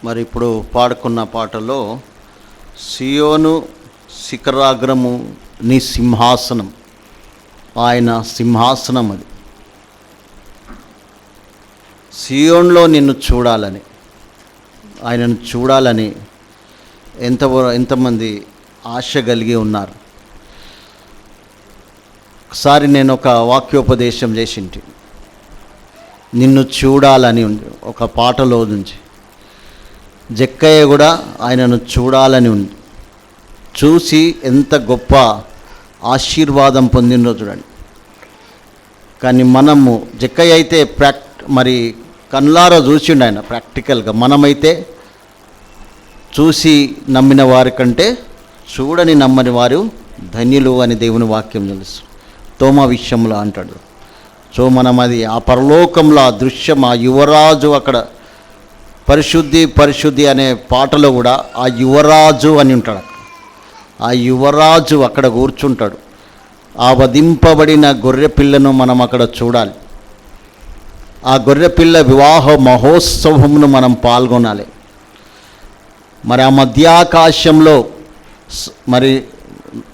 మరి ఇప్పుడు పాడుకున్న పాటలో సియోను శిఖరాగ్రము నీ సింహాసనం, ఆయన సింహాసనం అది. సియోన్లో నిన్ను చూడాలని, ఆయనను చూడాలని ఎంతమంది ఆశ కలిగి ఉన్నారు. ఒకసారి నేను ఒక వాక్యోపదేశం చేసింటి, నిన్ను చూడాలని ఉంది ఒక పాటలో నుంచి. జక్కయ్య కూడా ఆయనను చూడాలని ఉంది. చూసి ఎంత గొప్ప ఆశీర్వాదం పొందినో చూడండి. కానీ మనము జక్కయ్య అయితే మరి కన్లారా చూసిండు ఆయన ప్రాక్టికల్గా. మనమైతే చూసి నమ్మిన వారి కంటే చూడని నమ్మని వారు ధన్యులు అని దేవుని వాక్యం తెలుసు. తోమా విషయంలో అంటాడు. సో మనం అది ఆ పరలోకంలో ఆ దృశ్యం, ఆ యువరాజు అక్కడ పరిశుద్ధి అనే పాటలో కూడా ఆ యువరాజు అని ఉంటాడు. ఆ యువరాజు అక్కడ కూర్చుంటాడు. ఆ వధింపబడిన గొర్రె పిల్లను మనం అక్కడ చూడాలి. ఆ గొర్రెపిల్ల వివాహ మహోత్సవమును మనం పాల్గొనాలి. మరి ఆ మధ్యాకాశంలో మరి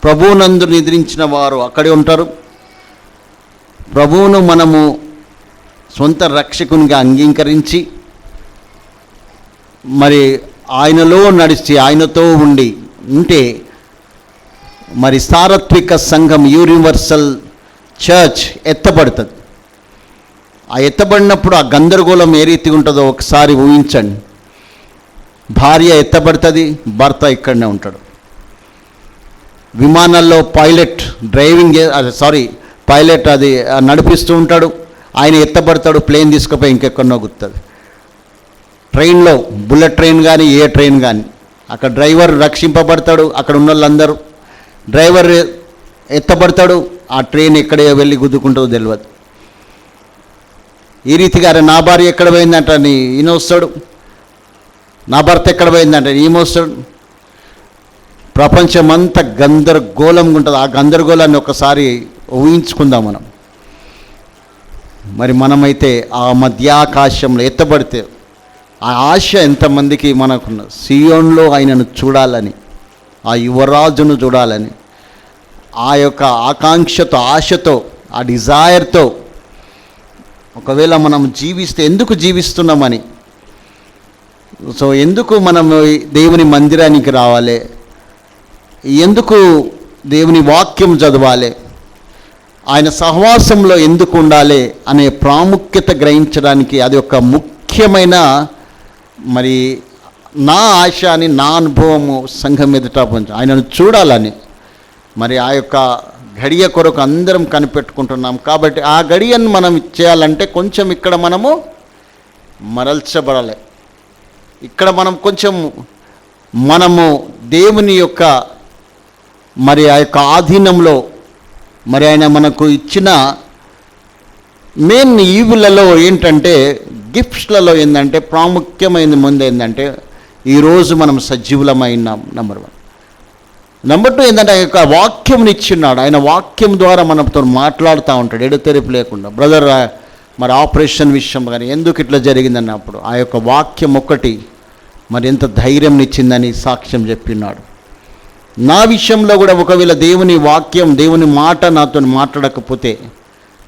ప్రభువునందు నిద్రించిన వారు అక్కడే ఉంటారు. ప్రభువును మనము సొంత రక్షకునిగా అంగీకరించి మరి ఆయనలో నడిచి ఆయనతో ఉంటే మరి సార్వత్రిక సంఘం యూనివర్సల్ చర్చ్ ఎత్తబడుతుంది. ఆ ఎత్తబడినప్పుడు ఆ గందరగోళం ఏ రీతి ఉంటుందో ఒకసారి ఊహించండి. భార్య ఎత్తబడుతుంది, భర్త ఇక్కడనే ఉంటాడు. విమానాల్లో పైలట్ అది నడిపిస్తూ ఉంటాడు, ఆయన ఎత్తబడతాడు, ప్లేన్ తీసుకుపోయి ఇంకెక్కడో గుర్తుంది. ట్రైన్లో బుల్లెట్ ట్రైన్ కానీ ఏ ట్రైన్ కానీ అక్కడ డ్రైవర్ రక్షింపబడతాడు, అక్కడ ఉన్న వాళ్ళందరూ. డ్రైవర్ ఎత్తబడతాడు, ఆ ట్రైన్ ఎక్కడే వెళ్ళి గుద్దుకుంటుందో తెలియదు. ఈ రీతిగా నా భార్య ఎక్కడ పోయిందంట ఈయన వస్తాడు, నా భర్త ఎక్కడ పోయిందంట ఈమె వస్తాడు. ప్రపంచమంతా గందరగోళంగా ఉంటుంది. ఆ గందరగోళాన్ని ఒకసారి ఊహించుకుందాం మనం. మరి మనమైతే ఆ మధ్యాకాశంలో ఎత్తబడితే ఆ ఆశ ఎంతమందికి మనకున్న, సియోన్లో ఆయనను చూడాలని, ఆ యువరాజును చూడాలని, ఆ యొక్క ఆకాంక్షతో, ఆశతో, ఆ డిజైర్తో ఒకవేళ మనం జీవిస్తే ఎందుకు జీవిస్తున్నామని, సో ఎందుకు మనం దేవుని మందిరానికి రావాలి, ఎందుకు దేవుని వాక్యం చదవాలి, ఆయన సహవాసంలో ఎందుకు ఉండాలి అనే ప్రాముఖ్యత గ్రహించడానికి అది ఒక ముఖ్యమైన మరి నా ఆశ అని, నా అనుభవము సంఘం ఎదుట ఆయనను చూడాలని. మరి ఆ యొక్క గడియ కొరకు అందరం కనిపెట్టుకుంటున్నాం. కాబట్టి ఆ గడియను మనం చేయాలంటే కొంచెం ఇక్కడ మనము మరల్చబడాలి. ఇక్కడ మనము దేవుని యొక్క మరి ఆ యొక్క ఆధీనంలో మరి ఆయన మనకు ఇచ్చిన మెయిన్ ఈవులలో ఏంటంటే, గిఫ్ట్స్లలో ఏంటంటే ప్రాముఖ్యమైన ముందు ఏంటంటే ఈరోజు మనం సజీవులమైనాం. నెంబర్ 1. నెంబర్ 2 ఏంటంటే ఆ యొక్క వాక్యం ఇచ్చిన్నాడు. ఆయన వాక్యం ద్వారా మనతో మాట్లాడుతూ ఉంటాడు ఎడతెరిపి లేకుండా. బ్రదర్ మరి ఆపరేషన్ విషయం కానీ ఎందుకు ఇట్లా జరిగిందన్నప్పుడు ఆ యొక్క వాక్యం ఒక్కటి మరి ఎంత ధైర్యం ఇచ్చిందని సాక్ష్యం చెప్పినాడు. నా విషయంలో కూడా ఒకవేళ దేవుని వాక్యం, దేవుని మాట నాతో మాట్లాడకపోతే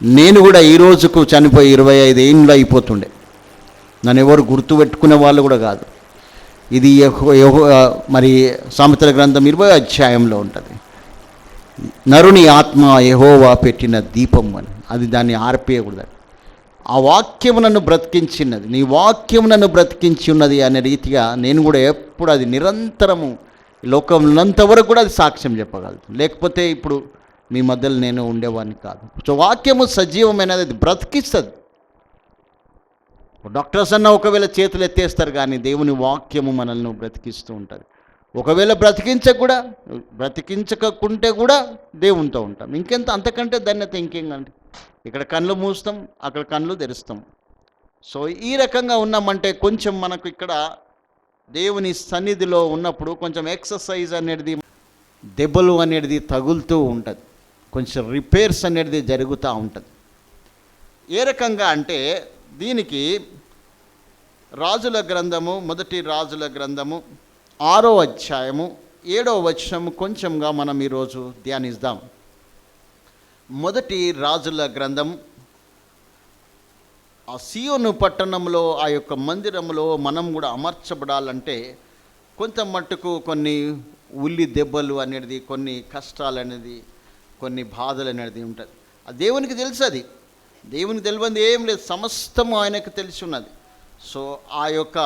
నేను కూడా ఈ రోజుకు చనిపోయి 25 ఏళ్ళు అయిపోతుండే. నన్ను ఎవరు గుర్తుపెట్టుకునే వాళ్ళు కూడా కాదు. ఇది మరి సామెతల గ్రంథం 20వ అధ్యాయంలో ఉంటుంది. నరుని ఆత్మ యెహోవా పెట్టిన దీపం అని, అది దాన్ని ఆర్పేయకూడదు. ఆ వాక్యం నన్ను బ్రతికించినది, నీ వాక్యం నన్ను బ్రతికించి ఉన్నది అనే రీతిగా నేను కూడా ఎప్పుడు అది నిరంతరము లోకంలోంతవరకు కూడా అది సాక్ష్యం చెప్పగలుగుతాను. లేకపోతే ఇప్పుడు మీ మధ్యలో నేను ఉండేవాడిని కాదు. సో వాక్యము సజీవమైనది, అది బ్రతికిస్తుంది. డాక్టర్స్ అన్న ఒకవేళ చేతులు ఎత్తేస్తారు, కానీ దేవుని వాక్యము మనల్ని బ్రతికిస్తూ ఉంటుంది. ఒకవేళ బ్రతికించకుంటే కూడా దేవునితో ఉంటాం. ఇంకెంత అంతకంటే ధన్యత ఇంకేంటంటే, ఇక్కడ కళ్ళు మూస్తాం, అక్కడ కళ్ళు తెరుస్తాం. సో ఈ రకంగా ఉన్నామంటే కొంచెం మనకు ఇక్కడ దేవుని సన్నిధిలో ఉన్నప్పుడు కొంచెం ఎక్సర్సైజ్ అనేది, దెబ్బలు అనేది తగులుతూ ఉంటుంది, కొంచెం రిపేర్స్ అనేది జరుగుతూ ఉంటుంది. ఏ రకంగా అంటే దీనికి రాజుల గ్రంథము, మొదటి రాజుల గ్రంథము 6వ అధ్యాయము 7వ వచనం కొంచెంగా మనం ఈరోజు ధ్యానిద్దాం. మొదటి రాజుల గ్రంథం. ఆ సియోను పట్టణంలో, ఆ యొక్క మందిరంలో మనం కూడా అమర్చబడాలంటే కొంత మట్టుకు కొన్ని ఉల్లి దెబ్బలు అనేది, కొన్ని కష్టాలు అనేది, కొన్ని బాధలు అనేది ఉంటుంది. ఆ దేవునికి తెలుసు. అది దేవునికి తెలియంది ఏం లేదు, సమస్తము ఆయనకు తెలిసి ఉన్నది. సో ఆ యొక్క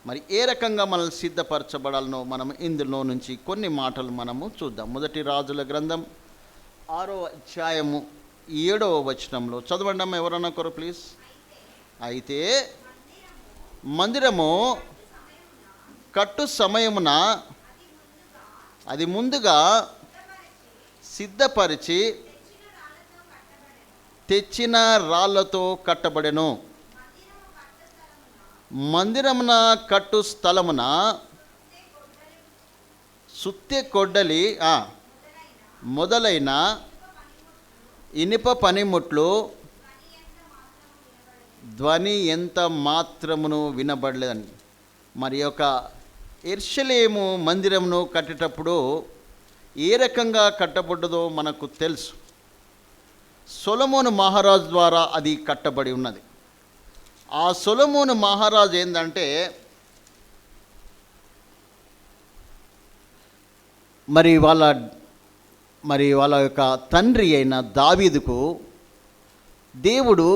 మరి ఏ రకంగా మనల్ని సిద్ధపరచబడాలనో మనం ఇందులో నుంచి కొన్ని మాటలు మనము చూద్దాం. మొదటి రాజుల గ్రంథం 6వ అధ్యాయము 7వ వచనంలో చదవండి ఎవరన్నా కొర ప్లీజ్. అయితే మందిరము కట్టు సమయమున అది ముందుగా సిద్ధపరిచి తెచ్చిన రాళ్లతో కట్టబడెను. మందిరమున కట్టు స్థలమున సుత్తె కొడ్డలి మొదలైన ఇనుప పనిముట్లు ధ్వని ఎంత మాత్రమును వినబడలేదని. మరి యొక్క యెరూషలేము మందిరమును కట్టేటప్పుడు ఏ రకంగా కట్టబడ్డదో మనకు తెలుసు. సొలొమోను మహారాజు ద్వారా అది కట్టబడి ఉన్నది. ఆ సొలొమోను మహారాజు ఏంటంటే మరి వాళ్ళ యొక్క తండ్రి అయిన దావీదుకు దేవుడు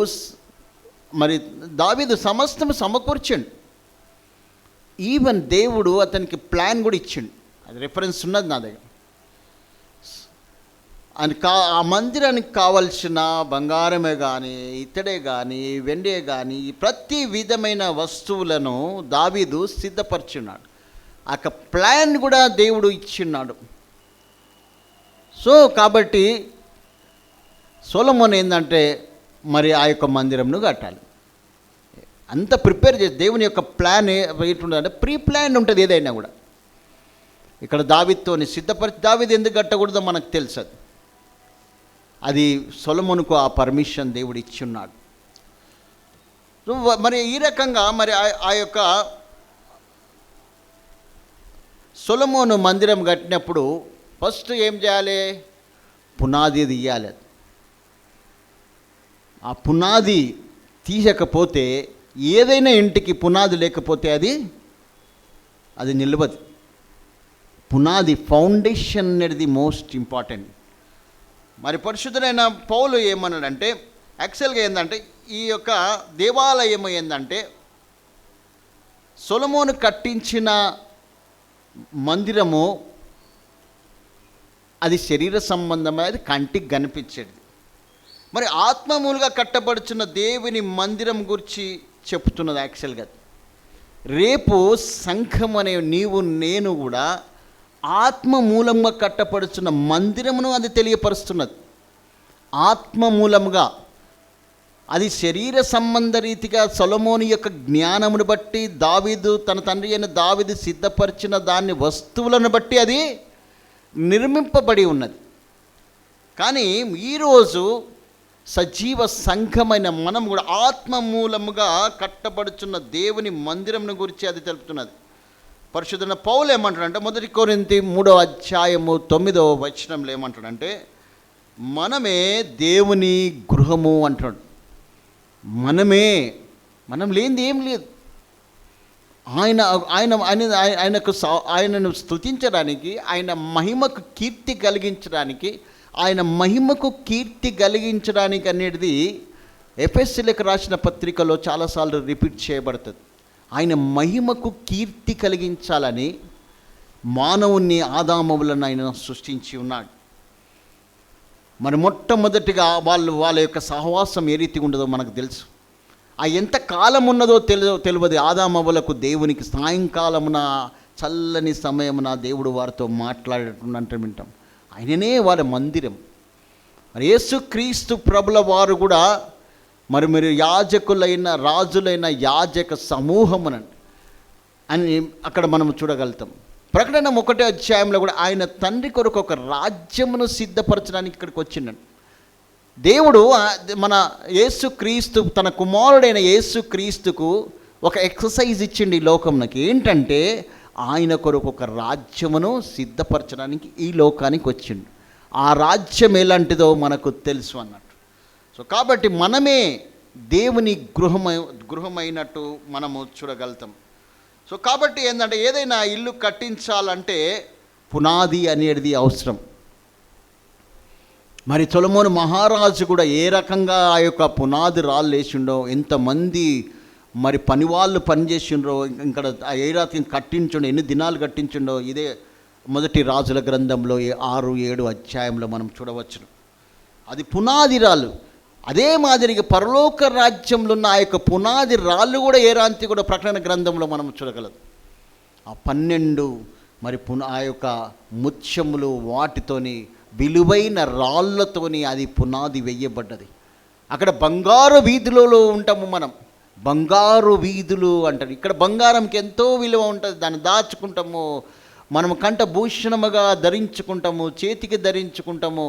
మరి దావీదు సమస్తం సమకూర్చండు. ఈవెన్ దేవుడు అతనికి ప్లాన్ కూడా ఇచ్చిండు. అది రిఫరెన్స్ ఉన్నది నా దగ్గర. ఆ మందిరానికి కావలసిన బంగారమే కానీ, ఇత్తడే కానీ, వెండే కానీ, ప్రతి విధమైన వస్తువులను దావీదు సిద్ధపరిచున్నాడు. ఆ ప్లాన్ కూడా దేవుడు ఇచ్చిన్నాడు. సో కాబట్టి సొలొమోను ఏంటంటే మరి ఆ యొక్క మందిరంను కట్టాలి. అంత ప్రిపేర్ చేసి దేవుని యొక్క ప్లాన్ ఏంటుందంటే ప్రీ ప్లాన్ ఉంటుంది ఏదైనా కూడా. ఇక్కడ దావీదుతోని సిద్ధపరిచి, దావీదు ఎందుకు కట్టకూడదో మనకు తెలుసు. అది సొలొమోనుకు ఆ పర్మిషన్ దేవుడు ఇచ్చున్నాడు. మరి ఈ రకంగా మరి ఆ యొక్క సొలొమోను మందిరం కట్టినప్పుడు ఫస్ట్ ఏం చేయాలి? పునాది తీయాలి. ఆ పునాది తీయకపోతే, ఏదైనా ఇంటికి పునాది లేకపోతే అది నిలవదు. పునాది, ఫౌండేషన్ అనేది మోస్ట్ ఇంపార్టెంట్. మరి పరిశుద్ధుడైన పౌలు ఏమన్నాడంటే, యాక్చువల్గా ఏంటంటే ఈ యొక్క దేవాలయం ఏంటంటే సొలొమోను కట్టించిన మందిరము అది శరీర సంబంధమే, అది కంటికి కనిపించేది. మరి ఆత్మమూలుగా కట్టబడుచున్న దేవుని మందిరం గురించి చెప్తున్నది యాక్చువల్గా. రేపు సంఘం అనే నీవు నేను కూడా ఆత్మ మూలంగా కట్టపడుచున్న మందిరమును అది తెలియపరుస్తున్నది. ఆత్మ మూలంగా అది శరీర సంబంధ రీతిగా సొలొమోను యొక్క జ్ఞానమును బట్టి, దావీదు తన తండ్రి అయిన దావీదు సిద్ధపరిచిన దాన్ని వస్తువులను బట్టి అది నిర్మింపబడి ఉన్నది. కానీ ఈరోజు సజీవ సంఘమైన మనం కూడా ఆత్మ మూలముగా కట్టబడుచున్న దేవుని మందిరమును గురించి అది తెలుపుతున్నది. పరిశుద్ధుడైన పౌలు ఏమంటాడంటే, 1 కొరింథీ 3వ అధ్యాయము 9వ వచనంలో ఏమంటాడంటే, మనమే దేవుని గృహము అంటాడు. మనం లేనిది ఏం లేదు. ఆయనను స్తుతించడానికి, ఆయన మహిమకు కీర్తి కలిగించడానికి అనేది ఎఫెసీయులకు రాసిన పత్రికలో చాలాసార్లు రిపీట్ చేయబడుతుంది. ఆయన మహిమకు కీర్తి కలిగించాలని మానవుణ్ణి ఆదామవులను ఆయన సృష్టించి ఉన్నాడు. మరి మొట్టమొదటిగా వాళ్ళ యొక్క సహవాసం ఏ రీతిగా ఉండదో మనకు తెలుసు. ఆ ఎంత కాలం ఉన్నదో తెలియదు ఆదామవులకు దేవునికి. సాయంకాలమున చల్లని సమయమున దేవుడు వారితో మాట్లాడేటట్టు వింటాం. ఆయననే వారి మందిరం. మరి యేసుక్రీస్తు ప్రభుల వారు కూడా మరి యాజకులైన రాజులైన యాజక సమూహమునండి అని అక్కడ మనం చూడగలుగుతాం. ప్రకటన 1వ అధ్యాయంలో కూడా ఆయన తండ్రి కొరకు ఒక రాజ్యమును సిద్ధపరచడానికి ఇక్కడికి వచ్చిండండి. దేవుడు మన యేసుక్రీస్తు, తన కుమారుడైన యేసుక్రీస్తుకు ఒక ఎక్సర్సైజ్ ఇచ్చిండు ఈ లోకంకి. ఏంటంటే ఆయన కొరకు ఒక రాజ్యమును సిద్ధపరచడానికి ఈ లోకానికి వచ్చిండు. ఆ రాజ్యం ఎలాంటిదో మనకు తెలుసు అన్నట్టు. సో కాబట్టి మనమే దేవుని గృహమైనట్టు మనము చూడగలుగుతాం. సో కాబట్టి ఏంటంటే ఏదైనా ఇల్లు కట్టించాలంటే పునాది అనేది అవసరం. మరి సొలొమోను మహారాజు కూడా ఏ రకంగా ఆ యొక్క పునాది రాళ్ళు వేసిండో, ఎంతమంది మరి పని వాళ్ళు పనిచేసిండ్రో, ఇక్కడ ఏ రాత్రి కట్టించుండో, ఎన్ని దినాలు కట్టించుండో, ఇదే మొదటి రాజుల గ్రంథంలో 6-7 అధ్యాయంలో మనం చూడవచ్చును. అది పునాది రాళ్ళు. అదే మాదిరిగా పరలోక రాజ్యంలో ఉన్న ఆ యొక్క పునాది రాళ్ళు కూడా ఏ రాంతి కూడా ప్రకటన గ్రంథంలో మనం చూడగలదు. ఆ 12 మరి ఆ యొక్క ముత్యములు వాటితోని విలువైన రాళ్ళతోని అది పునాది వేయబడ్డది. అక్కడ బంగారు వీధులలో ఉంటాము మనం. బంగారు వీధులు అంటారు. ఇక్కడ బంగారంకి ఎంతో విలువ ఉంటుంది. దాన్ని దాచుకుంటాము, మనము కంఠభూషణముగా ధరించుకుంటాము, చేతికి ధరించుకుంటాము.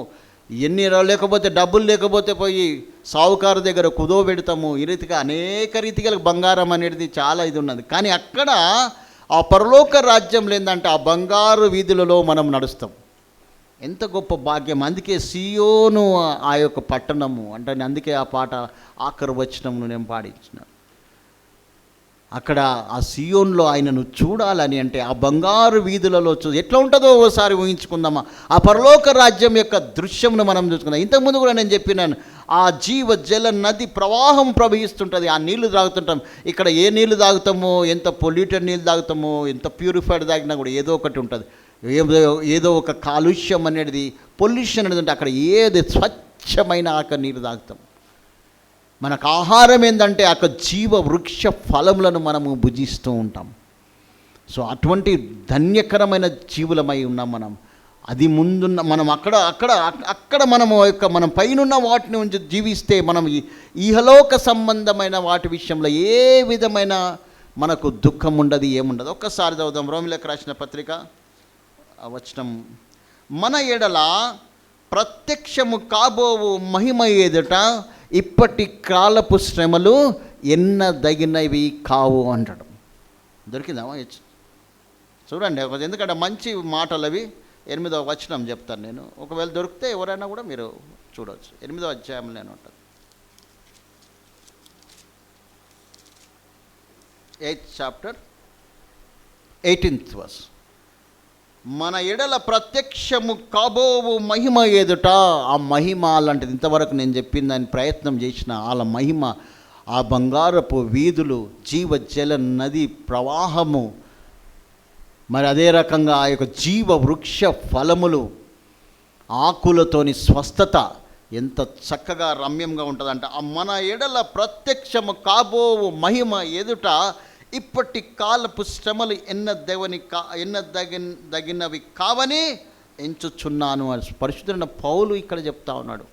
ఎన్ని లేకపోతే డబ్బులు లేకపోతే పోయి సావుకారు దగ్గర కుదో పెడతాము. ఈ రీతిగా అనేక రీతిగా బంగారం అనేది చాలా ఇది ఉన్నది. కానీ అక్కడ ఆ పరలోక రాజ్యంలో ఏంటంటే ఆ బంగారు వీధులలో మనం నడుస్తాం. ఎంత గొప్ప భాగ్యం. అందుకే సియోను ఆ యొక్క పట్టణము అంటే, అందుకే ఆ పాట ఆఖరి వచనమును నేను పాడించినాను. అక్కడ ఆ సియోన్లో ఆయనను చూడాలని అంటే ఆ బంగారు వీధులలో ఎట్లా ఉంటుందో ఓసారి ఊహించుకుందామా. ఆ పరలోక రాజ్యం యొక్క దృశ్యంను మనం చూసుకుందాం. ఇంతకుముందు కూడా నేను చెప్పినాను, ఆ జీవ జల నది ప్రవాహం ప్రవహిస్తుంటుంది. ఆ నీళ్లు తాగుతుంటాం. ఇక్కడ ఏ నీళ్లు తాగుతామో, ఎంత పొల్యూటెడ్ నీళ్ళు తాగుతామో, ఎంత ప్యూరిఫైడ్ తాగినా కూడా ఏదో ఒకటి ఉంటుంది. ఏదో ఒక కాలుష్యం అనేది, పొల్యూషన్ అనేది ఉంటే అక్కడ ఏది స్వచ్ఛమైన ఆక నీరు తాగుతాం. మనకు ఆహారం ఏంటంటే ఆ జీవ వృక్ష ఫలములను మనము భుజిస్తూ ఉంటాం. సో అటువంటి ధన్యకరమైన జీవులమై ఉన్నాం మనం. అది ముందున్న మనం అక్కడ మనము యొక్క మనం పైనున్న వాటిని ఉంచి జీవిస్తే మనం ఇహలోక సంబంధమైన వాటి విషయంలో ఏ విధమైన మనకు దుఃఖం ఉండదు, ఏముండదు. ఒక్కసారి చదువుదాం రోమిలకు రాసిన పత్రిక వచనం. మన ఎడల ప్రత్యక్షము కాబోవు మహిమ ఎదుట ఇప్పటి కాలపు శ్రమలు ఎన్నదగినవి కావు అంటాడు. దొరికిందా? చూడండి, ఎందుకంటే మంచి మాటలు అవి. 8వ వచనం చెప్తాను నేను. ఒకవేళ దొరికితే ఎవరైనా కూడా మీరు చూడవచ్చు. 8వ అధ్యాయంలో నేను ఉంటుంది. 8th chapter 18th verse. మన ఎడల ప్రత్యక్షము కాబోవు మహిమ ఎదుట, ఆ మహిమ అలాంటిది. ఇంతవరకు నేను చెప్పిన దాన్ని ప్రయత్నం చేసిన వాళ్ళ మహిమ, ఆ బంగారపు వీధులు, జీవ జల నది ప్రవాహము, మరి అదే రకంగా ఆ యొక్క జీవ వృక్ష ఫలములు, ఆకులతోని స్వస్థత ఎంత చక్కగా రమ్యంగా ఉంటుందంట. ఆ మన ఎడల ప్రత్యక్షము కాబోవు మహిమ ఎదుట ఇప్పటి కాలపు శ్రమలు ఎన్నదగినవి కావని ఎంచుచున్నాను అని పరిశుద్ధుడైన పౌలు ఇక్కడ చెప్తా ఉన్నాడు.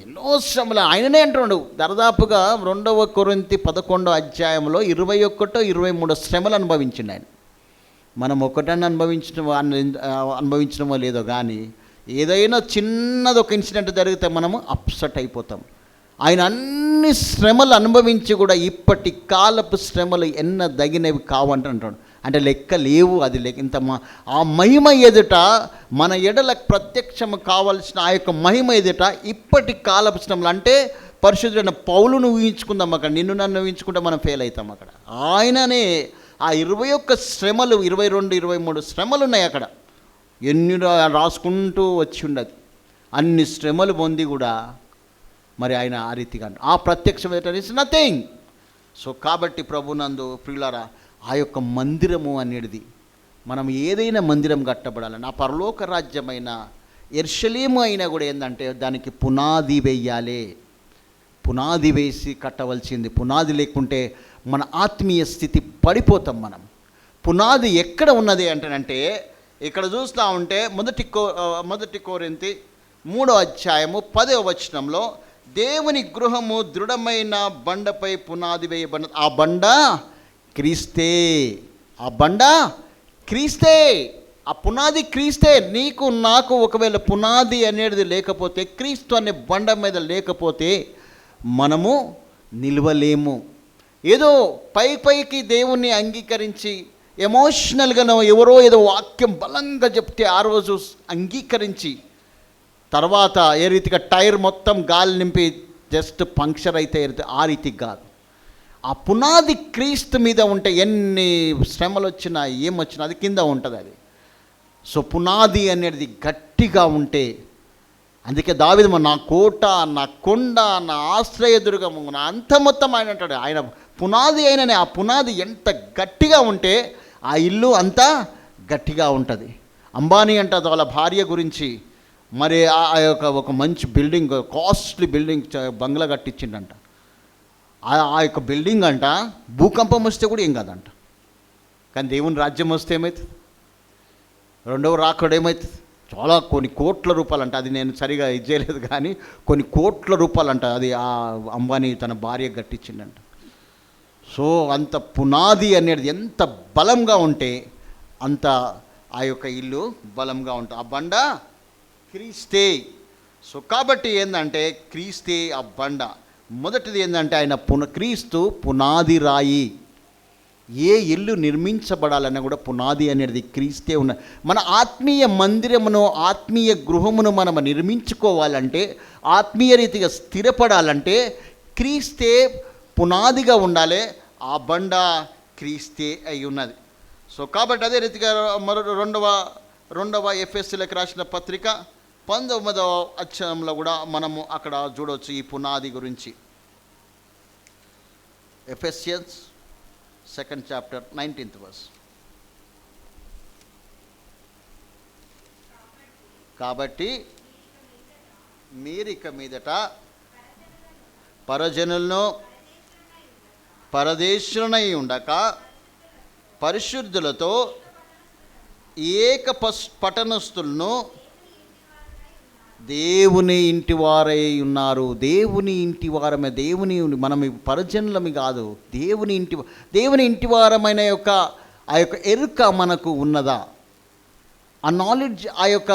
ఎన్నో శ్రమలు ఆయననే అంటున్నాడు. దాదాపుగా 2 కొరింథీ 11వ అధ్యాయంలో 21-23 శ్రమలు అనుభవించిండు ఆయన. మనం ఒకటని అనుభవించడమో లేదో కానీ ఏదైనా చిన్నది ఒక ఇన్సిడెంట్ జరిగితే మనము అప్సెట్ అయిపోతాం. ఆయన అన్ని శ్రమలు అనుభవించి కూడా ఇప్పటి కాలపు శ్రమలు ఎన్నదగినవి కావంటాడు. అంటే లెక్క లేవు. అది ఇంత ఆ మహిమ ఎదుట మన ఎడల ప్రత్యక్షము కావాల్సిన ఆ యొక్క మహిమ ఎదుట ఇప్పటి కాలపు శ్రమలు అంటే పరిశుద్ధుడైన పౌలును ఊహించుకుందాం. అక్కడ నిన్ను నన్ను ఊహించుకుంటే మనం ఫెయిల్ అవుతాం. అక్కడ ఆయననే ఆ 21 శ్రమలు, 22-23 శ్రమలు ఉన్నాయి అక్కడ. ఎన్ని రాసుకుంటూ వచ్చి ఉండదు. అన్ని శ్రమలు పొంది కూడా మరి ఆయన ఆ రీతిగా ఆ ప్రత్యక్షం ఇస్ నథింగ్. సో కాబట్టి ప్రభునందు ప్రియులారా, ఆ యొక్క మందిరము అనేది మనం ఏదైనా మందిరం కట్టబడాలని, ఆ పరలోక రాజ్యమైన యెరూషలేము అయినా కూడా ఏంటంటే దానికి పునాది వేయాలి. పునాది వేసి కట్టవలసింది. పునాది లేకుంటే మన ఆత్మీయ స్థితి పడిపోతాం మనం. పునాది ఎక్కడ ఉన్నది అంటేనంటే ఇక్కడ చూస్తూ ఉంటే మొదటి కొరింథీ 3వ అధ్యాయము 10వ వచనంలో దేవుని గృహము దృఢమైన బండపై పునాది వేయబడిన, ఆ బండ క్రీస్తే. ఆ బండ క్రీస్తే, ఆ పునాది క్రీస్తే. నీకు నాకు ఒకవేళ పునాది అనేది లేకపోతే, క్రీస్తు అనే బండ మీద లేకపోతే మనము నిలవలేము. ఏదో పైకి దేవుణ్ణి అంగీకరించి ఎమోషనల్గానో ఎవరో ఏదో వాక్యం బలంగా చెప్తే ఆ రోజు అంగీకరించి తర్వాత ఏ రీతిగా టైర్ మొత్తం గాలి నింపి జస్ట్ పంక్చర్ అయితే ఆ రీతికి కాదు. ఆ పునాది క్రీస్తు మీద ఉంటే ఎన్ని శ్రమలు వచ్చినా ఏమొచ్చినా అది కింద ఉంటుంది అది. సో పునాది అనేది గట్టిగా ఉంటే, అందుకే దావీదు నా కోట, నా కొండ, నా ఆశ్రయదుర్గము, నా అంత మొత్తం ఆయన అంటాడు. ఆయన పునాది అయిననే ఆ పునాది ఎంత గట్టిగా ఉంటే ఆ ఇల్లు అంతా గట్టిగా ఉంటుంది. అంబానీ అంటారు వాళ్ళ భార్య గురించి, మరి ఆ యొక్క ఒక మంచి బిల్డింగ్, కాస్ట్లీ బిల్డింగ్ బంగ్లా కట్టించిండంట. ఆ యొక్క బిల్డింగ్ అంట భూకంపం వస్తే కూడా ఏం కాదంట. కానీ దేవుని రాజ్యం వస్తే ఏమవుతుంది, రెండవ రాకడ ఏమవుతుంది, చాలా కొన్ని కోట్ల రూపాయలు అంట. అది నేను సరిగా ఇది చేయలేదు కానీ కొన్ని కోట్ల రూపాయలు అంట అది ఆ అంబానీ తన భార్య కట్టించిండంట. సో అంత పునాది అనేది ఎంత బలంగా ఉంటే అంత ఆ యొక్క ఇల్లు బలంగా ఉంటుంది. ఆ బండ క్రీస్తే. సో కాబట్టి ఏంటంటే క్రీస్తే ఆ బండ. మొదటిది ఏంటంటే ఆయన క్రీస్తు పునాది రాయి. ఏ ఇల్లు నిర్మించబడాలన్నా కూడా పునాది అనేది క్రీస్తే ఉన్న. మన ఆత్మీయ మందిరమును, ఆత్మీయ గృహమును మనం నిర్మించుకోవాలంటే, ఆత్మీయ రీతిగా స్థిరపడాలంటే క్రీస్తే పునాదిగా ఉండాలి. ఆ బండ క్రీస్తే అయి ఉన్నది. సో కాబట్టి అదే రీతిగా రెండవ ఎఫెసీలకు రాసిన పత్రిక 19వ అధ్యాయంలో కూడా మనము అక్కడ చూడవచ్చు ఈ పునాది గురించి. Ephesians 2nd chapter 19th verse. కాబట్టి మీరిక మీదట పరజనులను పరదేశులనై ఉండక పరిశుద్ధులతో ఏక పట్టణస్థులను దేవుని ఇంటి వారై ఉన్నారు. దేవుని ఇంటి వారమే. దేవుని మనం పరజనులమి కాదు, దేవుని ఇంటి వారమైన ఆ యొక్క ఎరుక మనకు ఉన్నదా? ఆ నాలెడ్జ్, ఆ యొక్క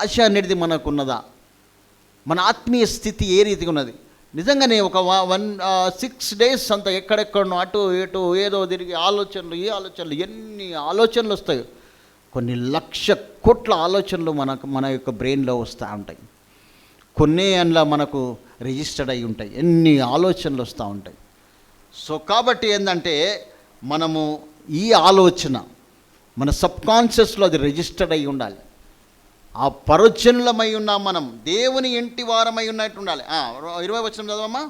ఆశ అనేది మనకు ఉన్నదా? మన ఆత్మీయ స్థితి ఏ రీతిగా ఉన్నది? నిజంగానే ఒక 6 days అంతా ఎక్కడెక్కడనో అటు ఇటు ఏదో తిరిగి ఆలోచనలు ఎన్ని ఆలోచనలు వస్తాయి. కొన్ని 1,00,000 కోట్ల ఆలోచనలు మన యొక్క బ్రెయిన్లో వస్తూ ఉంటాయి. కొన్ని అందులో మనకు రిజిస్టర్డ్ అయి ఉంటాయి. ఎన్ని ఆలోచనలు వస్తూ ఉంటాయి. సో కాబట్టి ఏంటంటే మనము ఈ ఆలోచన మన సబ్కాన్షియస్లో అది రిజిస్టర్డ్ అయి ఉండాలి. ఆ పరజనులమై ఉన్నాం, మనం దేవుని ఇంటి వారమై ఉన్నట్టు ఉండాలి. 20వ వచనం చదవమ్మా.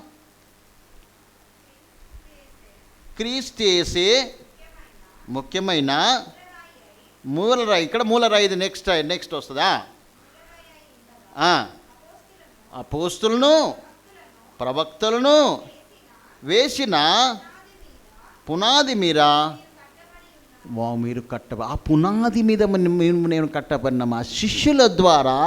క్రీస్తు ముఖ్యమైన మూలరాయి. ఇక్కడ మూలరాయి ఇది నెక్స్ట్ వస్తుందా? అపోస్తులను ప్రవక్తలను వేసిన పునాది మీద మీరు ఆ పునాది మీద నేను కట్టబడిన మా శిష్యుల ద్వారా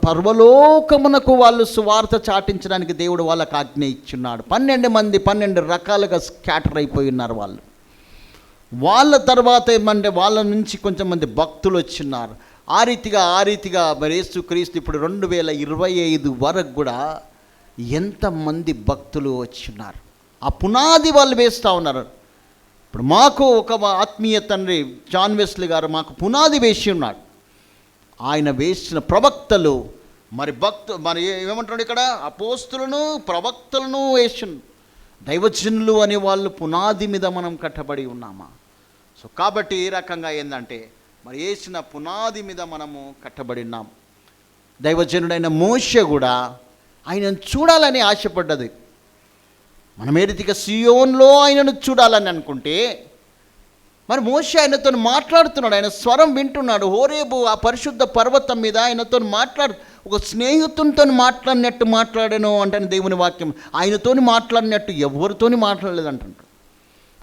పర్వలోకమునకు వాళ్ళు సువార్త చాటించడానికి దేవుడు వాళ్ళకు ఆజ్ఞ ఇచ్చున్నాడు. 12 మంది 12 రకాలుగా స్కాటర్ అయిపోయి ఉన్నారు వాళ్ళు. వాళ్ళ తర్వాత ఏమంటే వాళ్ళ నుంచి కొంచెం మంది భక్తులు వచ్చిన్నారు. ఆ రీతిగా మరి యేసుక్రీస్తు ఇప్పుడు 2025 వరకు కూడా ఎంతమంది భక్తులు వచ్చిన్నారు. ఆ పునాది వాళ్ళు వేస్తూ ఉన్నారు. ఇప్పుడు మాకు ఒక ఆత్మీయ తండ్రి జాన్ వెస్లీ గారు మాకు పునాది వేసి ఉన్నాడు. ఆయన వేసిన ప్రవక్తలు మరి ఏమంటున్నాడు ఇక్కడ? అపోస్తులను ప్రవక్తలను వేసి దైవజనులు అనే వాళ్ళు పునాది మీద మనం కట్టబడి ఉన్నామా? సో కాబట్టి ఈ రకంగా ఏంటంటే మరి వేసిన పునాది మీద మనము కట్టబడి ఉన్నాం. దైవజనుడైన మోషే కూడా ఆయనను చూడాలని ఆశపడ్డది. మనం ఏ రీతిగా సియోన్లో ఆయనను చూడాలని అనుకుంటే మరి మోషే ఆయనతో మాట్లాడుతున్నాడు. ఆయన స్వరం వింటున్నాడు. హోరేబు ఆ పరిశుద్ధ పర్వతం మీద ఆయనతో ఒక స్నేహితునితో మాట్లాడినట్టు మాట్లాడాను అంటే దేవుని వాక్యం. ఆయనతో మాట్లాడినట్టు ఎవరితోని మాట్లాడలేదంటాడు.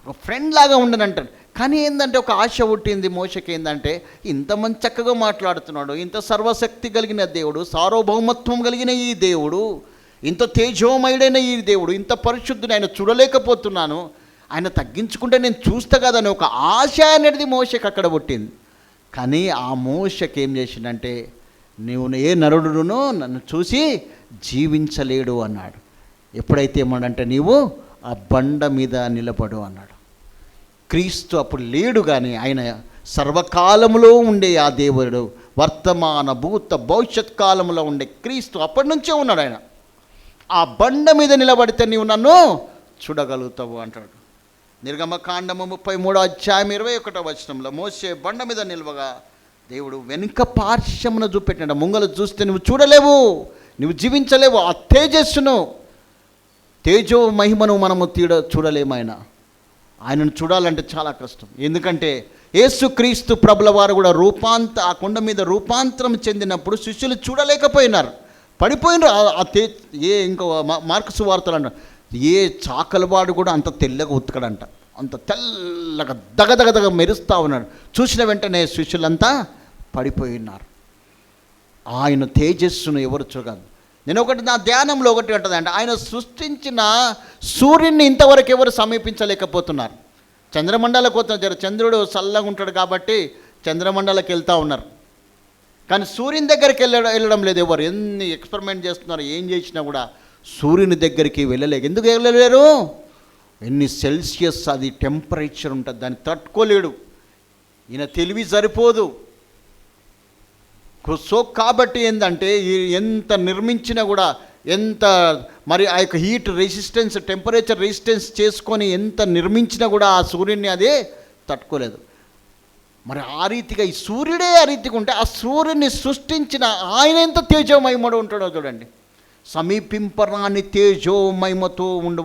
ఒక ఫ్రెండ్ లాగా ఉండనంటాడు. కానీ ఏంటంటే ఒక ఆశ పుట్టింది మోషకి. ఏంటంటే ఇంతమంది చక్కగా మాట్లాడుతున్నాడు, ఇంత సర్వశక్తి కలిగిన దేవుడు, సార్వభౌమత్వం కలిగిన ఈ దేవుడు, ఇంత తేజోమయుడైన ఈ దేవుడు, ఇంత పరిశుద్ధుని ఆయన చూడలేకపోతున్నాను, ఆయన తగ్గించుకుంటే నేను చూస్తా కదని ఒక ఆశ అనేది మోషకి అక్కడ పుట్టింది. కానీ ఆ మోషకి ఏం చేసిందంటే నీవు ఏ నరుడునో నన్ను చూసి జీవించలేడు అన్నాడు. ఎప్పుడైతే ఏమనంటే నీవు ఆ బండ మీద నిలబడు అన్నాడు. క్రీస్తు అప్పుడు లేడు, కానీ ఆయన సర్వకాలములో ఉండే ఆ దేవుడు, వర్తమాన భూత భవిష్యత్ కాలంలో ఉండే క్రీస్తు అప్పటి నుంచే ఉన్నాడు. ఆయన ఆ బండ మీద నిలబడితే నీవు నన్ను చూడగలుగుతావు అంటాడు. నిర్గమకాండము 33:21 మోషే బండ మీద నిలవగా దేవుడు వెనుక పార్శ్వమున చూపెట్టినాడు. ముంగలు చూస్తే నువ్వు చూడలేవు, నువ్వు జీవించలేవు. ఆ తేజస్సును, తేజో మహిమను మనము చూడలేము. ఆయనను చూడాలంటే చాలా కష్టం. ఎందుకంటే యేసుక్రీస్తు ప్రభుల వారు కూడా ఆ కొండ మీద రూపాంతరం చెందినప్పుడు శిష్యులు చూడలేకపోయినారు, పడిపోయినారు. ఇంకో మార్కు సువార్తలు అంటారు, ఏ చాకలవాడు కూడా అంత తెల్లగా ఉతకడంట, అంత తెల్లగా దగదగదగ మెరుస్తూ ఉన్నాడు. చూసిన వెంటనే శిష్యులంతా పడిపోయినారు. ఆయన తేజస్సును ఎవరు చూడగలరు? నేను నా ధ్యానంలో ఒకటి ఉంటుందండి, ఆయన సృష్టించిన సూర్యుడిని ఇంతవరకు ఎవరు సమీపించలేకపోతున్నారు. చంద్రమండలకు పోతున్నారు, చంద్రుడు చల్లగా ఉంటాడు కాబట్టి చంద్రమండలకు వెళ్తూ ఉన్నారు, కానీ సూర్యుని దగ్గరికి వెళ్ళడం లేదు. ఎవరు ఎన్ని ఎక్స్పెరిమెంట్ చేస్తున్నారు, ఏం చేసినా కూడా సూర్యుని దగ్గరికి వెళ్ళలేరు. ఎందుకు వెళ్ళలేరు? ఎన్ని సెల్సియస్ అది టెంపరేచర్ ఉంటుంది, దాన్ని తట్టుకోలేడు. ఈయన తెలివి సరిపోదు. సో కాబట్టి ఏంటంటే ఎంత నిర్మించినా కూడా, ఎంత మరి ఆ యొక్క హీట్ రెసిస్టెన్స్, టెంపరేచర్ రెసిస్టెన్స్ చేసుకొని ఎంత నిర్మించినా కూడా ఆ సూర్యుడిని అదే తట్టుకోలేదు. మరి ఆ రీతిగా ఈ సూర్యుడే ఆ రీతిగా ఉంటే, ఆ సూర్యుని సృష్టించిన ఆయన ఎంత తేజోమహిమడు ఉంటాడో చూడండి. సమీపింపరాని తేజోమహిమతో ఉండు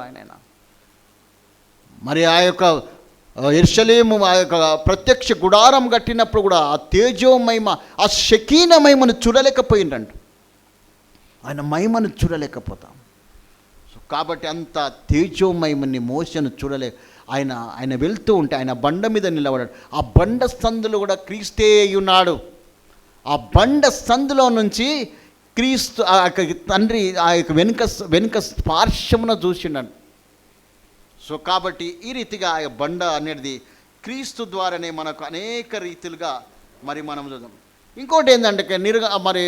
ఆయన. మరి ఆ యొక్క యెరూషలేము ఆ యొక్క ప్రత్యక్ష గుడారం కట్టినప్పుడు కూడా ఆ తేజోమహిమ, ఆ షకీన మహిమను చూడలేకపోయిందంట. ఆయన మహిమను చూడలేకపోతాం. సో కాబట్టి అంత తేజోమహిమని మోషను ఆయన వెళ్తూ ఉంటే ఆయన బండ మీద నిలబడాడు. ఆ బండ సందులో కూడా క్రీస్తే ఉన్నాడు. ఆ బండ సందులో నుంచి క్రీస్తు ఆ యొక్క తండ్రి ఆ యొక్క వెనుక పార్శ్వమున చూసిండను. సో కాబట్టి ఈ రీతిగా ఆ బండ అనేది క్రీస్తు ద్వారానే మనకు అనేక రీతిలుగా మరి మనం చూద్దాం. ఇంకోటి ఏంటంటే మరి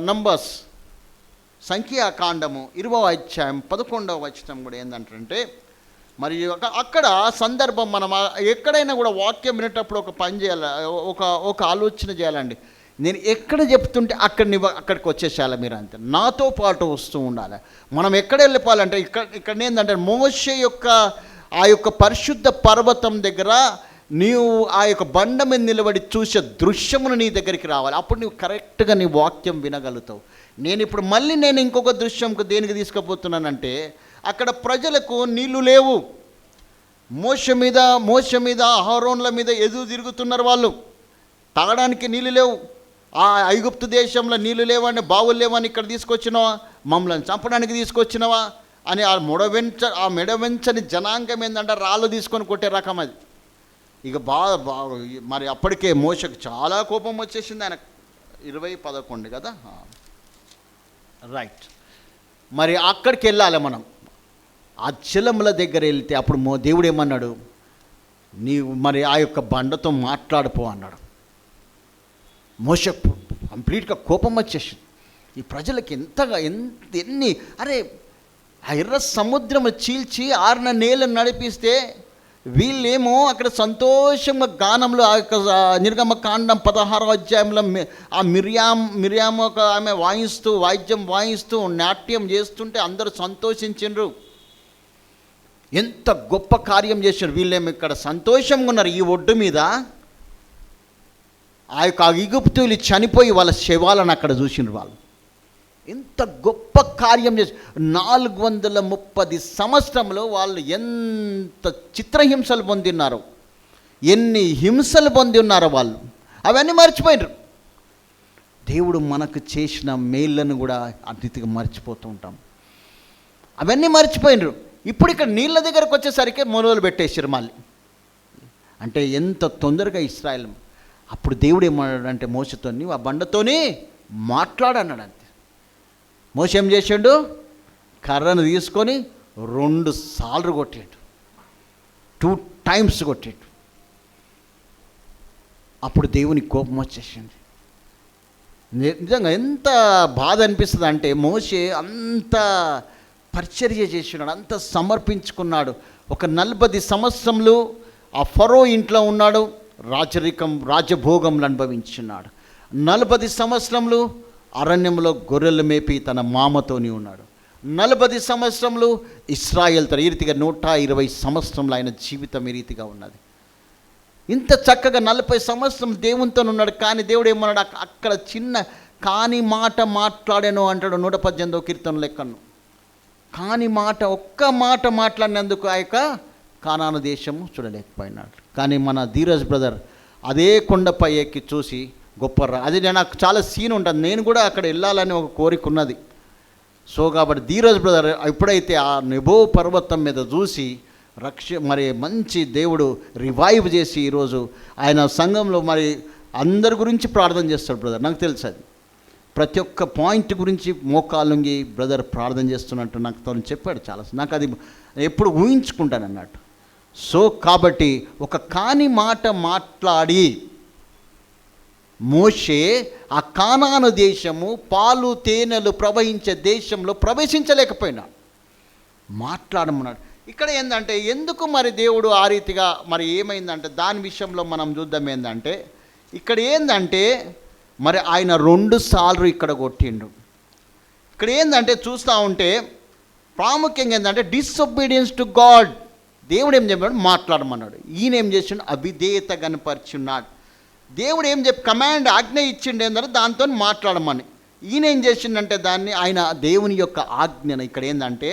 నంబర్స్ సంఖ్యాకాండము 20:11 కూడా ఏంటంటే, మరి అక్కడ సందర్భం మనం ఎక్కడైనా కూడా వాక్యం వినేటప్పుడు ఒక పని చేయాలి, ఒక ఆలోచన చేయాలండి. నేను ఎక్కడ చెప్తుంటే అక్కడికి వచ్చేసేయాలి మీరు, అంతే నాతో పాటు వస్తూ ఉండాలి. మనం ఎక్కడ వెళ్ళిపోవాలంటే ఇక్కడ ఏంటంటే మోషే యొక్క ఆ యొక్క పరిశుద్ధ పర్వతం దగ్గర నీవు ఆ యొక్క బండ మీద నిలబడి చూసే దృశ్యమును నీ దగ్గరికి రావాలి. అప్పుడు నువ్వు కరెక్ట్గా నీ వాక్యం వినగలుగుతావు. నేను ఇంకొక దృశ్యంకు దేనికి తీసుకుపోతున్నానంటే, అక్కడ ప్రజలకు నీళ్లు లేవు. మోషే మీద అహరోన్ల మీద ఎదురు తిరుగుతున్నారు వాళ్ళు. తాగడానికి నీళ్ళు లేవు. ఆ ఐగుప్తు దేశంలో నీళ్ళు లేవని, బావులు లేవని ఇక్కడ తీసుకొచ్చినావా, మమ్మల్ని చంపడానికి తీసుకొచ్చినావా అని ఆ మెడవెంచని జనాంగం ఏంటంటే రాళ్ళు తీసుకొని కొట్టే రకం అది. ఇక మరి అప్పటికే మోషకు చాలా కోపం వచ్చేసింది. ఆయన 20:11 కదా, రైట్. మరి అక్కడికి వెళ్ళాలి మనం. ఆ జలముల దగ్గర వెళ్తే అప్పుడు దేవుడు ఏమన్నాడు, నీవు మరి ఆ యొక్క బండతో మాట్లాడిపో అన్నాడు. మోషే కంప్లీట్గా కోపం వచ్చేసింది. ఈ ప్రజలకి ఎన్ని ఆ ఎర్ర సముద్రం చీల్చి 6 నేలను నడిపిస్తే వీళ్ళేమో అక్కడ సంతోషంగా గానంలో ఆ యొక్క నిర్గమకాండం 16వ ఆ మిరియాం ఒక ఆమె వాయిద్యం వాయిస్తూ నాట్యం చేస్తుంటే అందరూ సంతోషించిండ్రు. ఎంత గొప్ప కార్యం చేశారు. వీళ్ళేమో ఇక్కడ సంతోషంగా ఉన్నారు. ఈ ఒడ్డు మీద ఆ యొక్క ఈజిప్తీయులు చనిపోయి వాళ్ళ శవాలను అక్కడ చూసిండ్రు. వాళ్ళు ఎంత గొప్ప కార్యం చేసి 430 సంవత్సరంలో వాళ్ళు ఎంత చిత్రహింసలు పొందిన్నారో, ఎన్ని హింసలు పొంది ఉన్నారో వాళ్ళు. అవన్నీ మర్చిపోయినారు. దేవుడు మనకు చేసిన మేళ్ళను కూడా అతిథిగా మర్చిపోతూ ఉంటాం. అవన్నీ మర్చిపోయినారు. ఇప్పుడు ఇక్కడ నీళ్ళ దగ్గరకు వచ్చేసరికి మొదలు పెట్టేసారు మళ్ళీ. అంటే ఎంత తొందరగా ఇశ్రాయేల్. అప్పుడు దేవుడు ఏమన్నాడంటే మోషేతో, ఆ బండతోని మాట్లాడన్నాడు. అంతే. మోషే ఏం చేసాడు, కర్రను తీసుకొని 2 సార్లు కొట్టాడు, 2 టైమ్స్ కొట్టాడు. అప్పుడు దేవుని కోపం వచ్చేసింది. నిజంగా ఎంత బాధ అనిపిస్తుంది అంటే, మోషే అంత పరిచర్య చేసినాడు, అంత సమర్పించుకున్నాడు. ఒక 40 సంవత్సరములు ఆ ఫరో ఇంట్లో ఉన్నాడు, రాజభోగంలో అనుభవించున్నాడు. 40 సంవత్సరములు అరణ్యంలో గొర్రెలు మేపి తన మామతోని ఉన్నాడు. 40 సంవత్సరములు ఇశ్రాయేల్తో ఈ రీతిగా 120 సంవత్సరంలో ఆయన జీవితం ఈ రీతిగా ఉన్నది. ఇంత చక్కగా 40 సంవత్సరం దేవునితో ఉన్నాడు. కానీ దేవుడు ఏమన్నాడు, అక్కడ చిన్న కాని మాట మాట్లాడాను అంటాడు 118వ కీర్తన లెక్కను. కాని మాట, ఒక్క మాట మాట్లాడినందుకు ఆ యొక్క కానాను దేశము చూడలేకపోయినాడు. కానీ మన ధీరజ్ బ్రదర్ అదే కొండపై ఎక్కి చూసి గొప్ప అది నాకు చాలా సీన్ ఉంటుంది, నేను కూడా అక్కడ వెళ్ళాలని ఒక కోరిక ఉన్నది. సో కాబట్టి ధీరజ్ బ్రదర్ ఎప్పుడైతే ఆ నెబో పర్వతం మీద చూసి మరి మంచి దేవుడు రివైవ్ చేసి ఈరోజు ఆయన సంఘంలో మరి అందరి గురించి ప్రార్థన చేస్తాడు బ్రదర్. నాకు తెలుసు అది ప్రతి ఒక్క పాయింట్ గురించి మోకాలుంగి బ్రదర్ ప్రార్థన చేస్తున్నట్టు నాకు తను చెప్పాడు చాలా. నాకు అది ఎప్పుడు ఊహించుకుంటాను అన్నట్టు. సో కాబట్టి ఒక కాని మాట మాట్లాడి మోషే ఆ కానాను దేశము పాలు తేనెలు ప్రవహించే దేశంలో ప్రవేశించలేకపోయినాడు, మాట్లాడమన్నాడు. ఇక్కడ ఏంటంటే ఎందుకు మరి దేవుడు ఆ రీతిగా మరి ఏమైందంటే దాని విషయంలో మనం చూద్దాం. ఏంటంటే ఇక్కడ ఏంటంటే మరి ఆయన 2 సార్లు ఇక్కడ కొట్టిండు. ఇక్కడ ఏంటంటే చూస్తూ ఉంటే ప్రాముఖ్యంగా ఏంటంటే డిసొబీడియన్స్ టు గాడ్. దేవుడు ఏం చెప్పాడు, మాట్లాడమన్నాడు. ఈయన ఏం చేసిండు, అవిధేయత కనపరిచున్నాడు. దేవుడు ఏం కమాండ్ ఆజ్ఞ ఇచ్చిండు ఏంటంటే దాంతో మాట్లాడమని. ఈయన ఏం చేసిండంటే దాన్ని ఆయన దేవుని యొక్క ఆజ్ఞను ఇక్కడ ఏంటంటే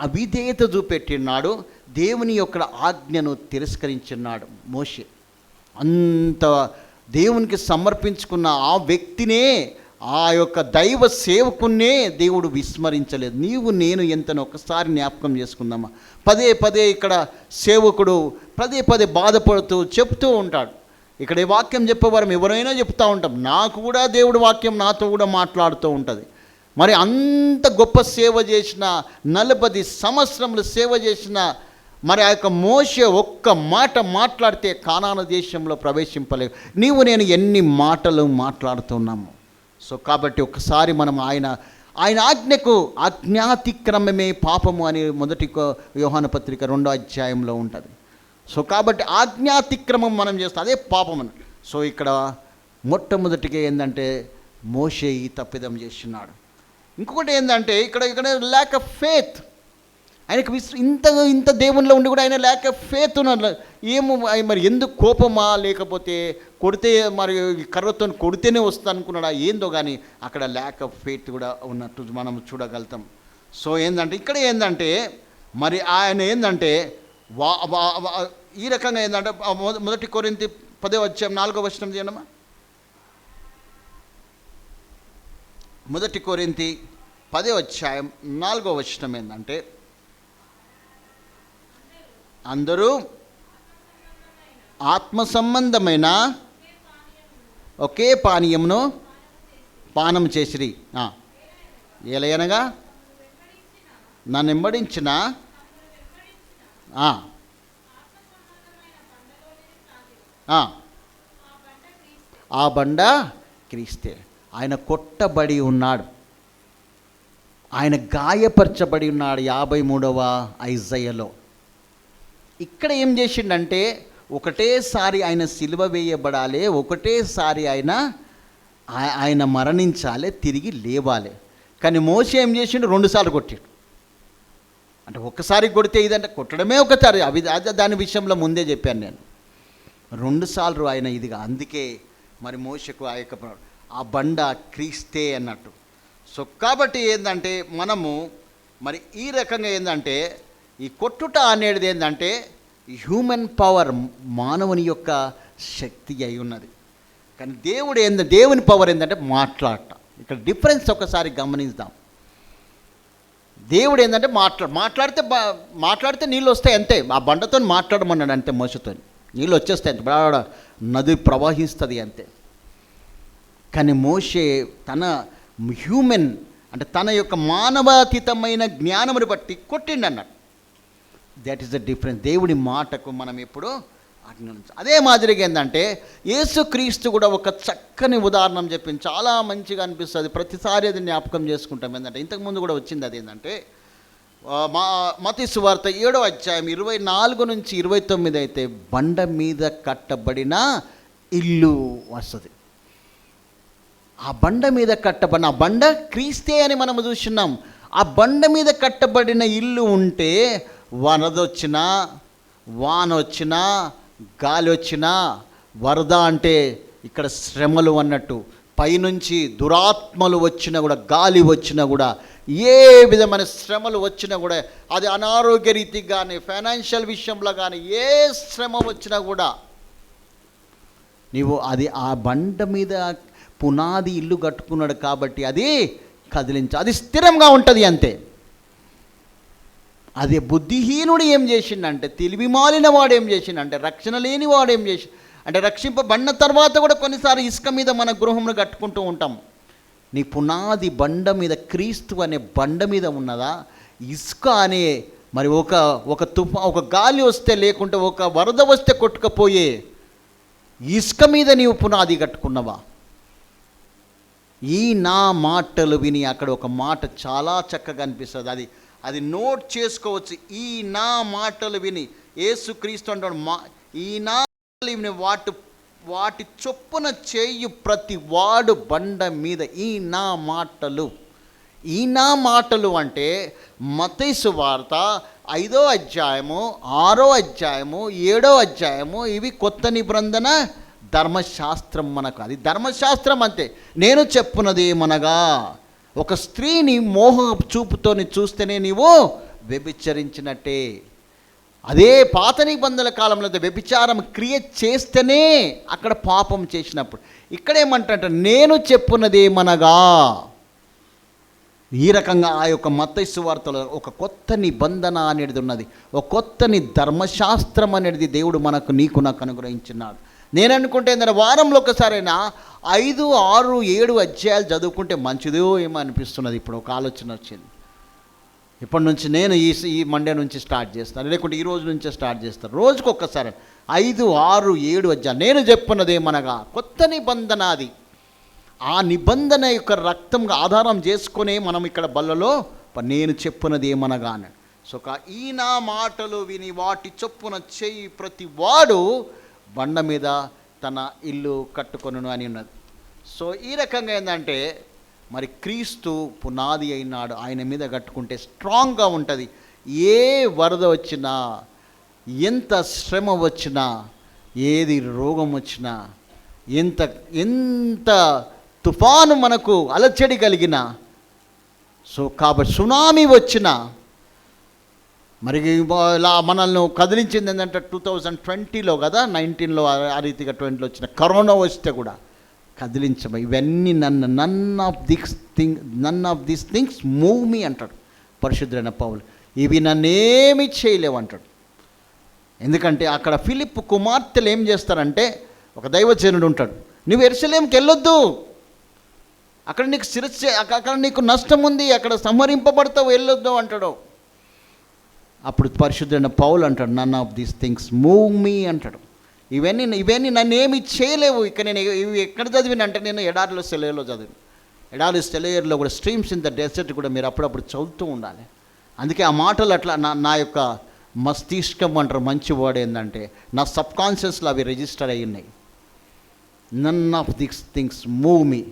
అవిధేయత చూపెట్టినాడు, దేవుని యొక్క ఆజ్ఞను తిరస్కరించున్నాడు మోషే. అంత దేవునికి సమర్పించుకున్న ఆ వ్యక్తినే, ఆ యొక్క దైవ సేవకున్నే దేవుడు విస్మరించలేదు. నీవు నేను ఎంతనో ఒకసారి జ్ఞాపకం చేసుకుందామా. పదే ఇక్కడ సేవకుడు పదే బాధపడుతూ చెప్తూ ఉంటాడు. ఇక్కడ ఈ వాక్యం చెప్పేవారు ఎవరైనా చెప్తూ ఉంటాం. నాకు కూడా దేవుడి వాక్యం నాతో కూడా మాట్లాడుతూ ఉంటుంది. మరి అంత గొప్ప సేవ చేసిన 40 సంవత్సరములు సేవ చేసిన మరి ఆ యొక్క మోషే ఒక్క మాట మాట్లాడితే కానాను దేశంలో ప్రవేశింపలేవు. నీవు నేను ఎన్ని మాటలు మాట్లాడుతున్నాము. సో కాబట్టి ఒకసారి మనం ఆయన ఆజ్ఞకు ఆజ్ఞాతిక్రమమే పాపము అని 1 యోహాను పత్రిక 2వ అధ్యాయంలో ఉంటుంది. సో కాబట్టి ఆజ్ఞాతిక్రమం మనం చేస్తాం, అదే పాపం అని. సో ఇక్కడ మొట్టమొదటిగా ఏంటంటే మోషే ఈ తప్పిదం చేస్తున్నాడు. ఇంకొకటి ఏంటంటే ఇక్కడ ల్యాక్ ఆఫ్ ఫేత్. ఆయనకు ఇంత దేవునిలో ఉండి కూడా ఆయన ల్యాక్ ఆఫ్ ఫేత్ ఉన్నాడు. ఏమో మరి ఎందుకు కోపమా, లేకపోతే కొడితే మరి కర్రతో కొడితేనే వస్తా అనుకున్నాడా ఏందో, కానీ అక్కడ ల్యాక్ ఆఫ్ ఫేత్ కూడా ఉన్నట్టు మనం చూడగలుగుతాం. సో ఏంటంటే ఇక్కడ ఏంటంటే మరి ఆయన ఏంటంటే ఈ రకంగా ఏంటంటే 1 కొరింథీ 10వ అధ్యాయం 4వ వచనం చేయనమ్మా. 1 కొరింథీ 10వ అధ్యాయం 4వ వచనం ఏంటంటే అందరూ ఆత్మ సంబంధమైన ఒకే పానీయమును పానం చేసిరి, ఏలయనగా నన్ను వెంబడించిన ఆ బండ క్రీస్తే. ఆయన కొట్టబడి ఉన్నాడు, ఆయన గాయపరచబడి ఉన్నాడు 53వ ఐజాయాలో. ఇక్కడ ఏం చేసిండంటే ఒకటేసారి ఆయన సిలువ వేయబడాలి, ఒకటేసారి ఆయన మరణించాలి, తిరిగి లేవాలి. కానీ మోషే ఏం చేసిండు, 2 సార్లు కొట్టాడు. అంటే ఒక్కసారి కొడితే ఇదంటే కొట్టడమే ఒకసారి, దాని విషయంలో ముందే చెప్పాను నేను. 2 సార్లు ఆయన ఇదిగా, అందుకే మరి మోషకు ఆ బండ క్రీస్తే అన్నట్టు. సో కాబట్టి ఏంటంటే మనము మరి ఈ రకంగా ఏంటంటే ఈ కొట్టుట అనేది ఏంటంటే హ్యూమన్ పవర్, మానవుని యొక్క శక్తి అయి ఉన్నది. కానీ దేవుని పవర్ ఏంటంటే మాట్లాడటం. ఇక్కడ డిఫరెన్స్ ఒకసారి గమనిద్దాం. దేవుడు ఏంటంటే మాట్లాడితే నీళ్ళు వస్తాయి అంతే. ఆ బండతో మాట్లాడమన్నాడు అంతే, మోసతో నీళ్ళు వచ్చేస్తాయి అంతే, నది ప్రవహిస్తుంది అంతే. కానీ మోషే తన హ్యూమన్ అంటే తన యొక్క మానవాతీతమైన జ్ఞానముని బట్టి కొట్టిండు అన్నాడు. That is the difference. దేవుడి మాటకు మనం ఎప్పుడూ ఆజ్ఞానించాలి. అదే మాదిరిగా ఏంటంటే యేసుక్రీస్తు కూడా ఒక చక్కని ఉదాహరణ చెప్పింది, చాలా మంచిగా అనిపిస్తుంది. ప్రతిసారి అది జ్ఞాపకం చేసుకుంటాం. ఏంటంటే ఇంతకుముందు కూడా వచ్చింది. అది ఏంటంటే మత్తయి సువార్త 7వ అధ్యాయం 24 నుంచి 29 అయితే బండ మీద కట్టబడిన ఇల్లు వస్తుంది. ఆ బండ మీద కట్టబడిన, ఆ బండ క్రీస్తే అని మనము చూస్తున్నాం. ఆ బండ మీద కట్టబడిన ఇల్లు ఉంటే వరదొచ్చినా, వాన వచ్చినా, గాలి వచ్చినా, వరద అంటే ఇక్కడ శ్రమలు అన్నట్టు, పైనుంచి దురాత్మలు వచ్చినా కూడా, గాలి వచ్చినా కూడా, ఏ విధమైన శ్రమలు వచ్చినా కూడా, అది అనారోగ్య రీతికి కానీ, ఫైనాన్షియల్ విషయంలో కానీ, ఏ శ్రమ వచ్చినా కూడా నీవు అది ఆ బండ మీద పునాది ఇల్లు కట్టుకున్నాడు కాబట్టి అది అది స్థిరంగా ఉంటుంది అంతే. అదే బుద్ధిహీనుడు ఏం చేసిండంటే, తెలివి మాలిన వాడు ఏం చేసిండంటే, రక్షణ లేని వాడు ఏం చేసి అంటే, రక్షింపబడిన తర్వాత కూడా కొన్నిసార్లు ఇసుక మీద మన గృహంలో కట్టుకుంటూ ఉంటాం. నీ పునాది బండ మీద, క్రీస్తు అనే బండ మీద ఉన్నదా? ఇసుక అనే మరి ఒక గాలి వస్తే, లేకుంటే ఒక వరద వస్తే కొట్టుకపోయే ఇసుక మీద నీవు పునాది కట్టుకున్నావా? ఈ నా మాటలు విని, అక్కడ ఒక మాట చాలా చక్కగా అనిపిస్తుంది, అది నోట్ చేసుకోవచ్చు. ఈ నా మాటలు విని, యేసుక్రీస్తు అంటాడు, ఈ నా మాటలు విని వాటి చొప్పున చేయు ప్రతి వాడు బండ మీద. ఈ నా మాటలు అంటే మత్తయి సువార్త 5వ అధ్యాయము, 6వ అధ్యాయము, 7వ అధ్యాయము, ఇవి కొత్త నిబంధన ధర్మశాస్త్రం. మనకు అది ధర్మశాస్త్రం అంతే. నేను చెప్పున్నది ఏమనగా, ఒక స్త్రీని మోహ చూపుతోని చూస్తేనే నీవు వ్యభిచరించినట్టే. అదే పాత నిబంధనల కాలంలో వ్యభిచారం క్రియ చేస్తేనే అక్కడ పాపం చేసినప్పుడు. ఇక్కడేమంటే నేను చెప్పున్నది ఏమనగా, ఈ రకంగా ఆ యొక్క మత్తయి సువార్తలో ఒక కొత్త నిబంధన అనేది ఉన్నది, ఒక కొత్త ధర్మశాస్త్రం అనేది దేవుడు నీకు నాకు అనుగ్రహించున్నాడు. నేను అనుకుంటే ఏంటంటే, వారంలో ఒకసారైనా 5, 6, 7 అధ్యాయాలు చదువుకుంటే మంచిదో ఏమో అనిపిస్తున్నది. ఇప్పుడు ఒక ఆలోచన వచ్చింది. ఇప్పటి నుంచి నేను ఈ మండే నుంచి స్టార్ట్ చేస్తాను, లేకుంటే ఈ రోజు నుంచే స్టార్ట్ చేస్తాను. రోజుకు ఒక్కసారి 5, 6, 7 అధ్యాయాలు. నేను చెప్పున్నది ఏమనగా, కొత్త నిబంధన అది. ఆ నిబంధన యొక్క రక్తంగా ఆధారం చేసుకునే మనం ఇక్కడ బల్లలో నేను చెప్పున్నది ఏమనగా అన్నాడు. సో ఈ నా మాటలు విని వాటి చొప్పున చేయి ప్రతి వాడు బండ మీద తన ఇల్లు కట్టుకొనును అని ఉన్నది. సో ఈ రకంగా ఏంటంటే, మరి క్రీస్తు పునాది అయినాడు, ఆయన మీద కట్టుకుంటే స్ట్రాంగ్గా ఉంటుంది. ఏ వరద వచ్చినా, ఎంత శ్రమ వచ్చినా, ఏది రోగం వచ్చినా, ఎంత తుఫాను మనకు అలచడి కలిగినా, సో కాబట్టి సునామీ వచ్చినా, మరి ఇలా మనల్ని కదిలించింది ఏంటంటే 2020లో కదా, 19లో ఆ రీతిగా 20లో వచ్చిన కరోనా వస్తే కూడా కదిలించమ. ఇవన్నీ none of these things move me అంటాడు పరిశుద్ధుడైన పౌలు. ఇవి నన్నేమి చేయలేవు అంటాడు. ఎందుకంటే అక్కడ ఫిలిప్ కుమార్తెలు ఏం చేస్తారంటే, ఒక దైవజనుడు ఉంటాడు, నువ్వు యెరూషలేముకి వెళ్ళొద్దు, అక్కడ నీకు నష్టం ఉంది, అక్కడ సంహరింపబడతావు, వెళ్ళొద్దు అంటాడు. అప్పుడు పరిశుద్ధుడైన పౌలు అంటాడు, none of these things move me అంటాడు. ఇవన్నీ నన్ను ఏమి చేయలేవు. ఇక నేను ఇవి ఎక్కడ చదివినంటే, నేను ఎడారిలో సెలయర్లో చదివాను. ఎడారి సెలయర్లో కూడా స్ట్రీమ్స్ ఇన్ ద డెజర్ట్ కూడా మీరు అప్పుడప్పుడు చదువుతూ ఉండాలి. అందుకే ఆ మాటలు అట్లా నా యొక్క మస్తిష్కం అంటారు, మంచి వర్డ్ ఏంటంటే, నా సబ్కాన్షియస్లో అవి రిజిస్టర్ అయి ఉన్నాయి. None of these things move me.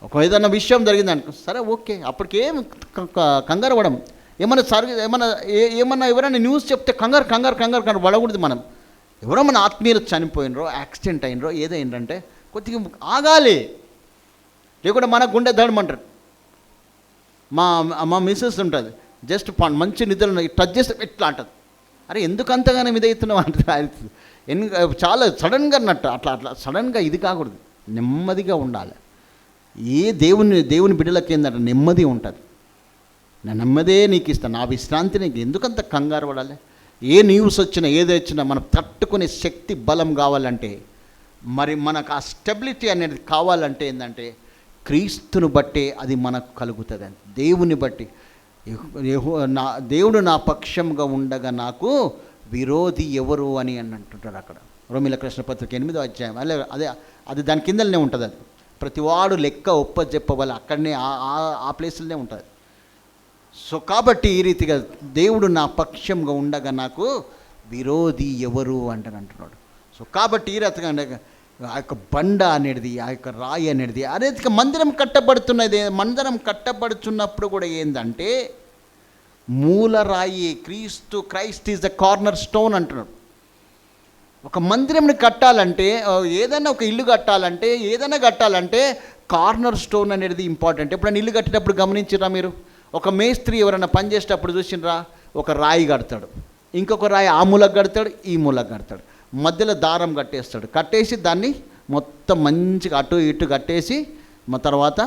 ఒక ఏదైనా విషయం జరిగిందనుకో, సరే ఓకే, అప్పటికేం కంగారు పడం. ఏమన్నా ఎవరైనా న్యూస్ చెప్తే కంగారు పడకూడదు. మనం ఎవరో మన ఆత్మీయులు చనిపోయినరో, యాక్సిడెంట్ అయినరో, ఏదైందంటే కొద్దిగా ఆగాలి, లేకుంటే మన గుండె దడమంటారు. మా మిస్సెస్ ఉంటుంది, జస్ట్ మంచి నిద్రలు టచ్ చేస్తే ఎట్లా అంటుంది, అరే ఎందుకు అంతగానే ఇదవుతున్నావు అంటుంది. చాలా సడన్గా అన్నట్టు అట్లా సడన్గా ఇది కాకూడదు, నెమ్మదిగా ఉండాలి. దేవుని బిడ్డలకి ఏంటంటే నెమ్మది ఉంటుంది. నా నెమ్మదే నీకు ఇస్తాను, నా విశ్రాంతి నీకు, ఎందుకంత కంగారు పడాలి? ఏ న్యూస్ వచ్చినా, ఏది వచ్చినా మనం తట్టుకునే శక్తి బలం కావాలంటే, మరి మనకు ఆ స్టెబిలిటీ అనేది కావాలంటే ఏంటంటే, క్రీస్తుని బట్టే అది మనకు కలుగుతుంది. దేవుని బట్టి దేవుడు నా పక్షంగా ఉండగా నాకు విరోధి ఎవరు అని అంటుంటారు అక్కడ. రోమీయుల కృష్ణ పత్రిక 8వ అధ్యాయం. అది దాని కిందనే ఉంటుంది. అది ప్రతివాడు లెక్క ఒప్పజెప్పవాలి, అక్కడనే ఆ ప్లేసులనే ఉంటుంది. సో కాబట్టి ఈ రీతిగా దేవుడు నా పక్షంగా ఉండగా నాకు విరోధి ఎవరు అంటున్నాడు. సో కాబట్టి ఈ రకంగా ఆ యొక్క బండ అనేది, ఆ యొక్క రాయి అనేది ఆ రీతిగా మందిరం కట్టబడుతున్నది. మందిరం కట్టబడుతున్నప్పుడు కూడా ఏంటంటే మూలరాయి Christ is the corner stone అంటున్నాడు. ఒక మందిరంని కట్టాలంటే, ఏదైనా ఒక ఇల్లు కట్టాలంటే, ఏదైనా కట్టాలంటే కార్నర్ స్టోన్ అనేది ఇంపార్టెంట్. ఎప్పుడైనా ఇల్లు కట్టేటప్పుడు గమనించిరా మీరు? ఒక మేస్త్రి ఎవరైనా పని చేసేటప్పుడు చూసినరా, ఒక రాయి కడతాడు, ఇంకొక రాయి ఆ మూలకు కడతాడు, ఈ మూలకు కడతాడు, మధ్యలో దారం కట్టేస్తాడు, కట్టేసి దాన్ని మొత్తం మంచిగా అటు ఇటు కట్టేసి తర్వాత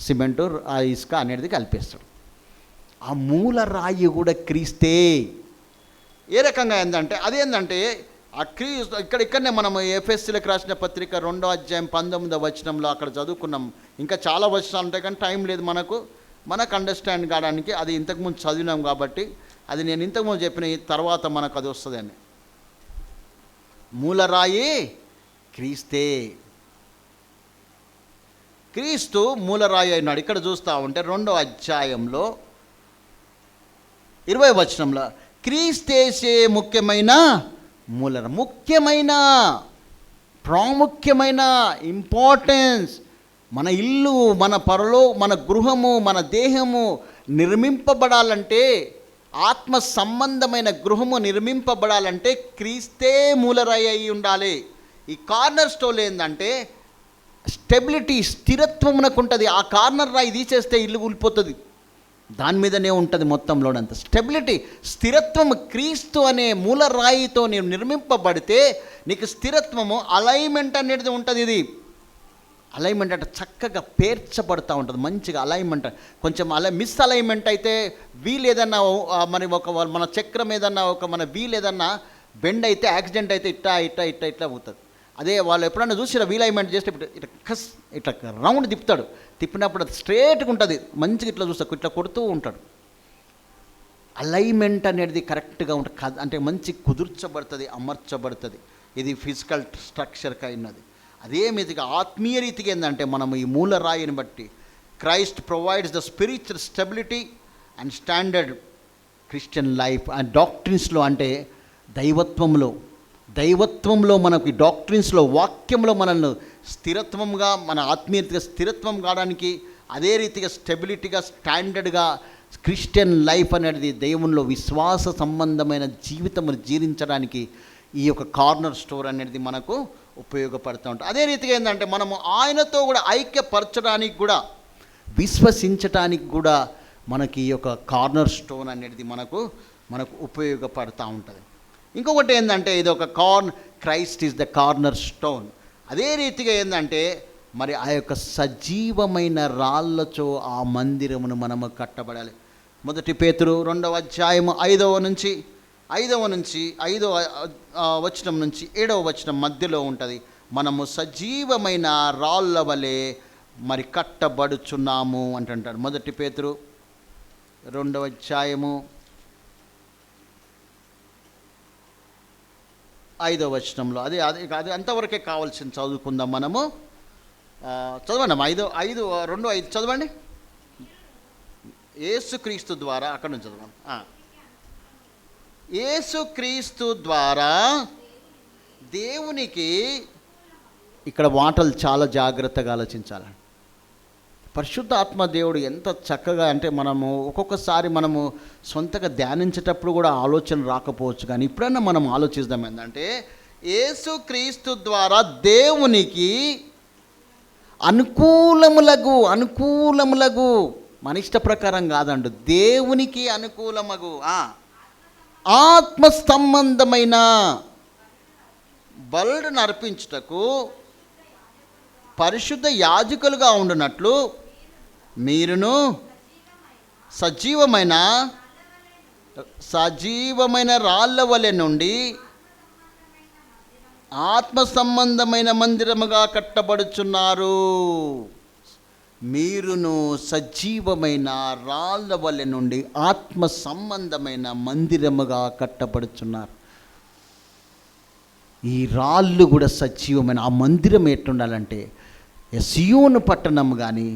సిమెంటు ఆ ఇసుక అనేది కలిపేస్తాడు. ఆ మూల రాయి కూడా క్రీస్తే. ఏ రకంగా ఏంటంటే అదేంటంటే ఆ ఇక్కడనే మనం ఎఫెసీలకు రాసిన పత్రిక 2వ అధ్యాయం 19వ వచనంలో అక్కడ చదువుకున్నాం. ఇంకా చాలా వచనాలు ఉంటాయి కానీ టైం లేదు మనకు అండర్స్టాండ్ కావడానికి. అది ఇంతకుముందు చదివినాం కాబట్టి అది నేను ఇంతకుముందు చెప్పిన తర్వాత మనకు అది వస్తుందని. మూలరాయి క్రీస్తే. క్రీస్తు మూలరాయి అయినాడు. ఇక్కడ చూస్తూ ఉంటే 2వ అధ్యాయంలో 20వ వచనంలో క్రీస్తేసే ముఖ్యమైన ముఖ్యమైన ప్రాముఖ్యమైన ఇంపార్టెన్స్. మన ఇల్లు, మన మన గృహము, మన దేహము నిర్మింపబడాలంటే, ఆత్మ సంబంధమైన గృహము నిర్మింపబడాలంటే క్రీస్తే మూలరాయి అయి ఉండాలి. ఈ కార్నర్ స్టోన్ ఏంటంటే స్టెబిలిటీ, స్థిరత్వమునకు ఉంటుంది. ఆ కార్నర్ రాయి తీసేస్తే ఇల్లు కూలిపోతుంది, దాని మీదనే ఉంటుంది మొత్తంలోనంత స్టెబిలిటీ, స్థిరత్వము. క్రీస్తు అనే మూల రాయితో నేను నిర్మింపబడితే నీకు స్థిరత్వము, అలైన్మెంట్ అనేది ఉంటుంది. ఇది అలైన్మెంట్ అంటే చక్కగా పేర్చబడుతూ ఉంటుంది, మంచిగా అలైన్మెంట్. కొంచెం మిస్ అలైన్మెంట్ అయితే వీల్ ఏదన్నా మరి మన చక్రం ఏదన్నా మన వీల్ ఏదన్నా బెండ్ అయితే, యాక్సిడెంట్ అయితే ఇట్లా అవుతుంది. అదే వాళ్ళు ఎప్పుడన్నా చూసినా వీల్ అలైన్మెంట్ చేస్తే ఇట్లా రౌండ్ తిప్పుతాడు, తిప్పినప్పుడు అది స్ట్రేట్గా ఉంటుంది, మంచిగా ఇట్లా చూస్తా ఇట్లా కొడుతూ ఉంటాడు. అలైన్మెంట్ అనేది కరెక్ట్గా ఉంటుంది, అంటే మంచి కుదుర్చబడుతుంది, అమర్చబడుతుంది. ఇది ఫిజికల్ స్ట్రక్చర్కి అయినది. అదే మీదుగా ఆత్మీయ రీతిగా ఏంటంటే మనం ఈ మూల రాయిని బట్టి Christ provides the spiritual stability and standard Christian life. And డాక్ట్రిన్స్లో అంటే దైవత్వంలో మనకి డాక్ట్రిన్స్లో, వాక్యంలో మనల్ని స్థిరత్వంగా, మన ఆత్మీయతగా స్థిరత్వం కావడానికి, అదే రీతిగా స్టెబిలిటీగా, స్టాండర్డ్గా క్రిస్టియన్ లైఫ్ అనేది దేవునిలో విశ్వాస సంబంధమైన జీవితమును జీవించడానికి ఈ యొక్క కార్నర్ స్టోర్ అనేది మనకు ఉపయోగపడుతూ ఉంటుంది. అదే రీతిగా ఏంటంటే మనము ఆయనతో కూడా ఐక్యపరచడానికి కూడా, విశ్వసించడానికి కూడా మనకి ఈ యొక్క కార్నర్ స్టోన్ అనేది మనకు ఉపయోగపడుతూ ఉంటుంది. ఇంకొకటి ఏంటంటే ఇది ఒక Christ is the corner stone. అదే రీతిగా ఏంటంటే మరి ఆ యొక్క సజీవమైన రాళ్ళతో ఆ మందిరమును మనము కట్టబడాలి. 1 పేతురు 2వ అధ్యాయము 5వ నుంచి 7వ వచనం మధ్యలో ఉంటుంది. మనము సజీవమైన రాళ్ళ వలె మరి కట్టబడుచున్నాము అంటుంటాడు. 1 పేతురు 2వ అధ్యాయము 5వ వచనంలో అది అంతవరకే కావాల్సింది చదువుకుందాం మనము. చదవండి 2:5 చదవండి. యేసుక్రీస్తు ద్వారా, అక్కడ నుంచి చదవండి. యేసుక్రీస్తు ద్వారా దేవునికి, ఇక్కడ మాటలు చాలా జాగ్రత్తగా ఆలోచించాలి. పరిశుద్ధ ఆత్మ దేవుడు ఎంత చక్కగా అంటే మనము ఒక్కొక్కసారి మనము సొంతగా ధ్యానించేటప్పుడు కూడా ఆలోచన రాకపోవచ్చు, కానీ ఇప్పుడన్నా మనం ఆలోచిద్దాం. ఏంటంటే యేసుక్రీస్తు ద్వారా దేవునికి అనుకూలములగు మన ఇష్ట ప్రకారం కాదండి, దేవునికి అనుకూలమగు ఆత్మ సంబంధమైన బలులను అర్పించుటకు పరిశుద్ధ యాజకులుగా ఉండునట్లు మీరును సజీవమైన రాళ్ళ వలె నుండి ఆత్మ సంబంధమైన మందిరముగా కట్టబడుచున్నారు. మీరును సజీవమైన రాళ్ళ వలె నుండి ఆత్మ సంబంధమైన మందిరముగా కట్టబడుచున్నారు. ఈ రాళ్ళు కూడా సజీవమైన ఆ మందిరం ఎట్లుండాలంటే సియోను పట్టణం కానీ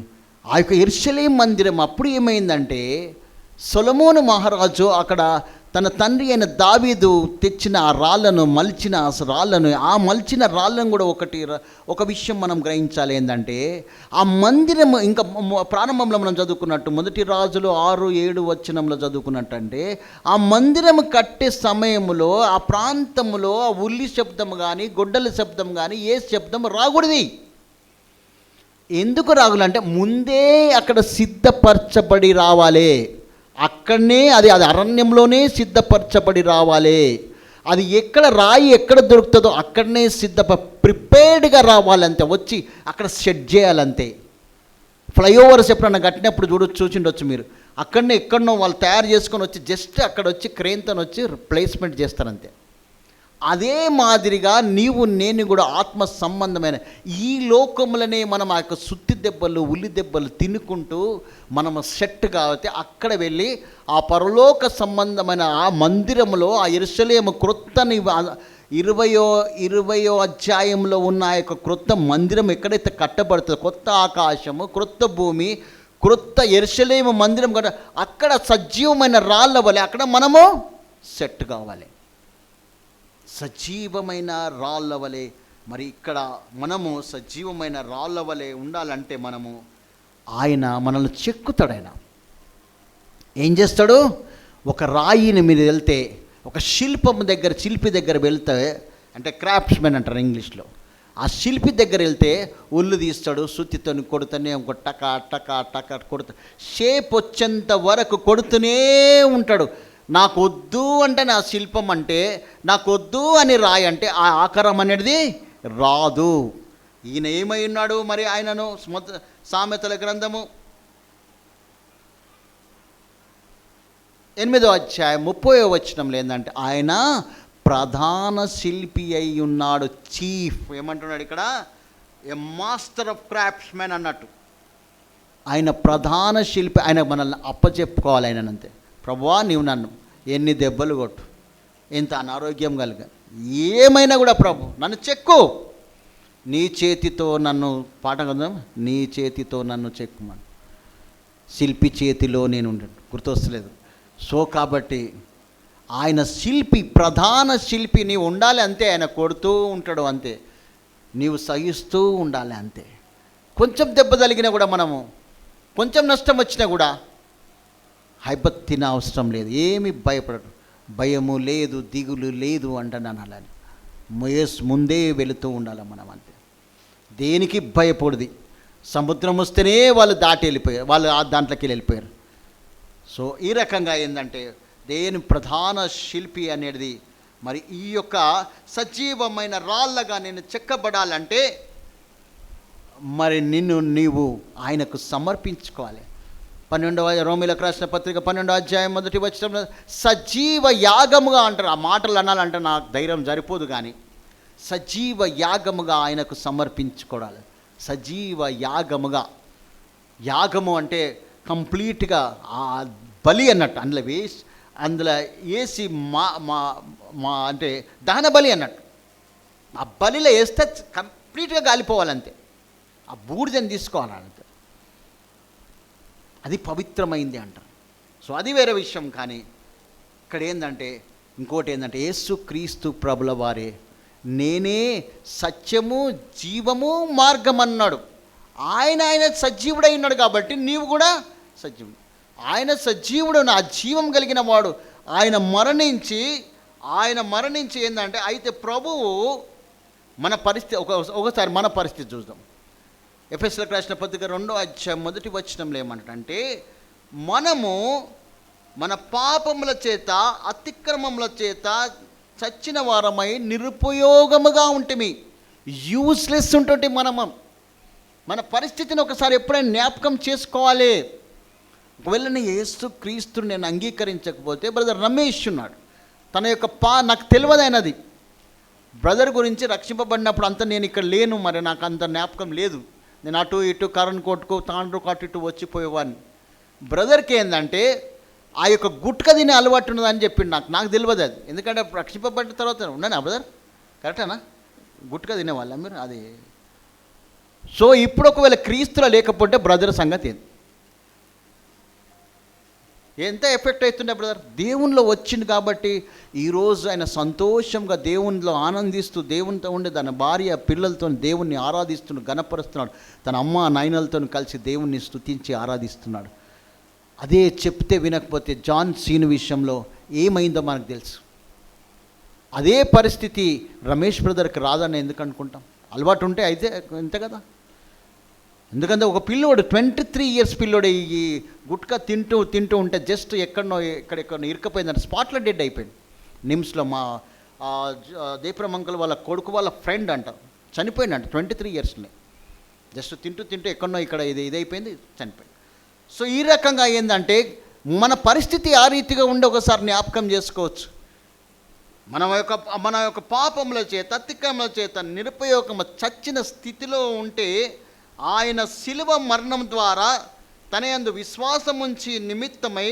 ఆ యొక్క యెరూషలేము మందిరం అప్పుడు ఏమైందంటే సొలొమోను మహారాజు అక్కడ తన తండ్రి అయిన దావీదు తెచ్చిన ఆ రాళ్లను మలిచిన ఆ మలిచిన రాళ్ళను కూడా ఒక విషయం మనం గ్రహించాలి. ఏంటంటే ఆ మందిరం ఇంకా ప్రారంభంలో మనం చదువుకున్నట్టు 1 రాజులు 6-7 వచనంలో చదువుకున్నట్టు, అంటే ఆ మందిరం కట్టే సమయంలో ఆ ప్రాంతంలో ఆ ఉల్లి శబ్దం కానీ గొడ్డల శబ్దం కానీ ఏ శబ్దం రాకూడదు. ఎందుకు రాగులంటే ముందే అక్కడ సిద్ధపరచబడి రావాలి. అక్కడనే అది అరణ్యంలోనే సిద్ధపరచబడి రావాలి. అది ఎక్కడ రాయి ఎక్కడ దొరుకుతుందో అక్కడనే ప్రిపేర్డ్గా రావాలంతే. వచ్చి అక్కడ సెట్ చేయాలంతే. ఫ్లైఓవర్స్ ఎప్పుడన్నా కట్టినప్పుడు చూసిండొచ్చు మీరు. అక్కడనే ఎక్కడనో వాళ్ళు తయారు చేసుకొని వచ్చి జస్ట్ అక్కడ వచ్చి క్రేన్తో వచ్చి ప్లేస్మెంట్ చేస్తారంతే. అదే మాదిరిగా నీవు నేను కూడా ఆత్మ సంబంధమైన ఈ లోకములనే మనం ఆ యొక్క సుత్తి దెబ్బలు ఉల్లి దెబ్బలు తినుకుంటూ మనం సెట్ కాబట్టి అక్కడ వెళ్ళి ఆ పరలోక సంబంధమైన ఆ మందిరంలో ఆ యెరూషలేము క్రొత్త 20వ అధ్యాయంలో ఉన్న ఆ యొక్క క్రొత్త మందిరం ఎక్కడైతే కట్టబడుతుందో, కొత్త ఆకాశము, క్రొత్త భూమి, క్రొత్త యెరూషలేము మందిరం కూడా అక్కడ సజీవమైన రాళ్ళ వలె అక్కడ మనము సెట్ కావాలి. సజీవమైన రాళ్ళ వలె మరి ఇక్కడ మనము సజీవమైన రాళ్ళ వలె ఉండాలంటే ఆయన మనల్ని చెక్కుతాడు. ఆయన ఏం చేస్తాడు? ఒక రాయిని మీరు వెళ్తే, ఒక శిల్పి దగ్గర వెళ్తే, అంటే క్రాఫ్ట్స్మెన్ అంటారు ఇంగ్లీష్లో, ఆ శిల్పి దగ్గర వెళ్తే ఉల్లు తీస్తాడు, సుత్తితో కొడుతూనే ఒక టక కొడుతూ షేప్ వచ్చేంత వరకు కొడుతూనే ఉంటాడు. నాకు వద్దు అంటే నా శిల్పం అంటే, నాకు వద్దు అని రాయి అంటే ఆ ఆకారం అనేది రాదు. ఈయన ఏమై ఉన్నాడు మరి? ఆయనను సామెతల గ్రంథము 8వ అధ్యాయం 30వ వచనంలో ఏంటంటే ఆయన ప్రధాన శిల్పి అయి ఉన్నాడు. చీఫ్ ఏమంటున్నాడు ఇక్కడ? ఏ మాస్టర్ ఆఫ్ క్రాఫ్ట్స్మెన్ అన్నట్టు. ఆయన ప్రధాన శిల్పి. ఆయన మనల్ని అప్పచెప్పుకోవాలి. ఆయనంతే, ప్రభువా నీవు నన్ను ఎన్ని దెబ్బలు కొట్టు, ఎంత అనారోగ్యం కలిగ, ఏమైనా కూడా ప్రభు నన్ను చెక్కు, నీ చేతితో నన్ను, పాట కదా, నీ చేతితో నన్ను చెక్కుమని. శిల్పి చేతిలో నేను గుర్తొస్తలేదు. సో కాబట్టి ఆయన శిల్పి, ప్రధాన శిల్పి. నీవు ఉండాలి అంతే. ఆయన కొడుతూ ఉంటాడు అంతే, నీవు సహిస్తూ ఉండాలి అంతే. కొంచెం దెబ్బ తగిలినా కూడా మనము, కొంచెం నష్టం వచ్చినా కూడా హైబత్తిన అవసరం లేదు, ఏమి భయపడడు, భయము లేదు, దిగులు లేదు అంటున్నాను. అలానే ముందే వెళుతూ ఉండాలి మనం అంతే. దేనికి భయపడది. సముద్రం వస్తేనే వాళ్ళు దాటి వెళ్ళిపోయారు, వాళ్ళు దాంట్లోకి వెళ్ళిపోయారు. సో ఈ రకంగా ఏంటంటే దేని ప్రధాన శిల్పి అనేది మరి ఈ యొక్క సజీవమైన రాళ్ళగా నేను చెక్కబడాలంటే మరి నీవు ఆయనకు సమర్పించుకోవాలి. 12వ రోమీయులకు రాసిన పత్రిక 12వ అధ్యాయం 1వ వచనంలో సజీవ యాగముగా అంటారు. ఆ మాటలు అనాలంటే నాకు ధైర్యం సరిపోదు, కానీ సజీవ యాగముగా ఆయనకు సమర్పించుకోవాలి. సజీవ యాగముగా, యాగము అంటే కంప్లీట్గా ఆ బలి అన్నట్టు. అందులో వేసి మా అంటే దహన బలి అన్నట్టు. ఆ బలిలో వేస్తే కంప్లీట్గా కాలిపోవాలంతే. ఆ బూడిదని తీసుకోవాలంతే. అది పవిత్రమైంది అంటారు. సో అది వేరే విషయం. కానీ ఇక్కడ ఏంటంటే ఇంకోటి ఏంటంటే యేసుక్రీస్తు ప్రభుల వారే నేనే సత్యము జీవము మార్గం అన్నాడు. ఆయన సజీవుడై ఉన్నాడు కాబట్టి నీవు కూడా సజీవుడు. ఆయన సజీవుడు, నా జీవం కలిగిన వాడు. ఆయన మరణించి ఏంటంటే అయితే ప్రభువు మన పరిస్థితి ఒకసారి మన పరిస్థితి చూద్దాం. ఎఫెసీయులకు రాసిన పత్రిక 2వ అధ్యాయం 1వ వచనంలో ఏమంటే మనము మన పాపముల చేత అతిక్రమముల చేత చచ్చిన వారమై నిరుపయోగముగా ఉంటిమి, యూస్లెస్ ఉంటుంటే మన పరిస్థితిని ఒకసారి ఎప్పుడైనా జ్ఞాపకం చేసుకోవాలి. ఒకవేళ యేసుక్రీస్తుని నేను అంగీకరించకపోతే, బ్రదర్ రమేష్ ఉన్నాడు, తన యొక్క నాకు తెలియదైనది బ్రదర్ గురించి రక్షింపబడినప్పుడు అంత నేను ఇక్కడ లేను, మరి నాకు అంత జ్ఞాపకం లేదు. నేను అటు ఇటు కరణ్ కొట్టుకు తాండ్రు అటు ఇటు వచ్చిపోయేవాడిని. బ్రదర్కి ఏంటంటే ఆ యొక్క గుట్క తినే అలవాటు ఉన్నదని చెప్పిండు. నాకు తెలియదు అది, ఎందుకంటే రక్షింపబడిన తర్వాత ఉన్నానా బ్రదర్, కరెక్టేనా? గుట్క తినేవాళ్ళ మీరు అది. సో ఇప్పుడు ఒకవేళ క్రీస్తులో లేకపోతే బ్రదర్ సంగతి ఎంత ఎఫెక్ట్ అవుతుండే బ్రదర్. దేవునిలో వచ్చింది కాబట్టి ఈరోజు ఆయన సంతోషంగా దేవునిలో ఆనందిస్తూ దేవునితో ఉండి తన భార్య పిల్లలతో దేవుణ్ణి ఆరాధిస్తున్నాడు, గణపరుస్తున్నాడు. తన అమ్మ నాయనలతో కలిసి దేవుణ్ణి స్తుతించి ఆరాధిస్తున్నాడు. అదే చెప్తే వినకపోతే జాన్ సీను విషయంలో ఏమైందో మనకు తెలుసు. అదే పరిస్థితి రమేష్ బ్రదర్కి రాదని ఎందుకు అనుకుంటాం? అలవాటు ఉంటే అయితే అంతే కదా. ఎందుకంటే ఒక పిల్లోడు 23 years పిల్లోడు ఈ గుట్కా తింటూ ఉంటే జస్ట్ ఎక్కడెక్కడో ఇరుకపోయిందంటే స్పాట్లో డెడ్ అయిపోయింది. నిమ్స్లో మా దీప్రమంకల్ వాళ్ళ కొడుకు వాళ్ళ ఫ్రెండ్ అంట చనిపోయిందంట 23 yearsలో. జస్ట్ తింటూ ఎక్కడో ఇక్కడ ఇదైపోయింది, చనిపోయింది. సో ఈ రకంగా ఏంటంటే మన పరిస్థితి ఆ రీతిగా ఉండి ఒకసారి జ్ఞాపకం చేసుకోవచ్చు. మన యొక్క పాపముల చేత అతిక్రమముల చేత నిరుపయోగము చచ్చిన స్థితిలో ఉంటే ఆయన శిలువ మరణం ద్వారా తన యందు విశ్వాసముంచి నిమిత్తమై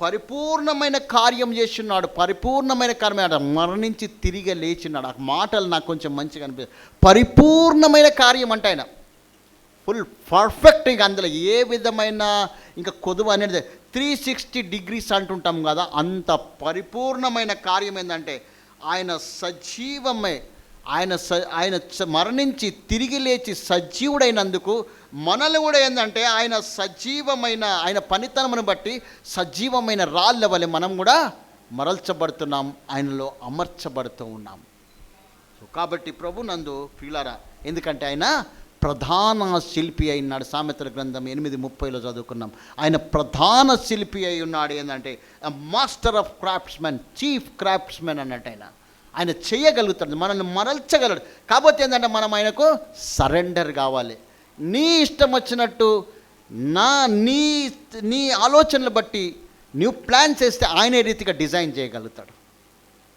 పరిపూర్ణమైన కార్యం చేస్తున్నాడు. పరిపూర్ణమైన కార్యం, మరణించి తిరిగి లేచినాడు. ఆ మాటలు నాకు కొంచెం మంచిగా అనిపిస్తుంది. పరిపూర్ణమైన కార్యం అంటే ఆయన ఫుల్ పర్ఫెక్ట్. ఇక అందులో ఏ విధమైన ఇంకా కొదువ అనేది 360 degrees అంటుంటాం కదా, అంత పరిపూర్ణమైన కార్యం ఏంటంటే ఆయన సజీవమే. ఆయన మరణించి తిరిగి లేచి సజీవుడైనందుకు మనల్ని కూడా ఏంటంటే ఆయన సజీవమైన ఆయన పనితనమును బట్టి సజీవమైన రాళ్ళ వలె మనం కూడా మరల్చబడుతున్నాం, ఆయనలో అమర్చబడుతూ ఉన్నాం. సో కాబట్టి ప్రభు నందు ప్రియులారా, ఎందుకంటే ఆయన ప్రధాన శిల్పి అయినాడు. సామెతల గ్రంథం 8:30 చదువుకున్నాం. ఆయన ప్రధాన శిల్పి అయి ఉన్నాడు. ఏంటంటే master of craftsmen, chief craftsmen అన్నట్టు ఆయన చేయగలుగుతాడు, మనల్ని మరల్చగలడు. కాకపోతే ఏంటంటే మనం ఆయనకు సరెండర్ కావాలి. నీ ఇష్టం వచ్చినట్టు నీ ఆలోచనలు బట్టి నువ్వు ప్లాన్ చేస్తే ఆయన రీతిగా డిజైన్ చేయగలుగుతాడు.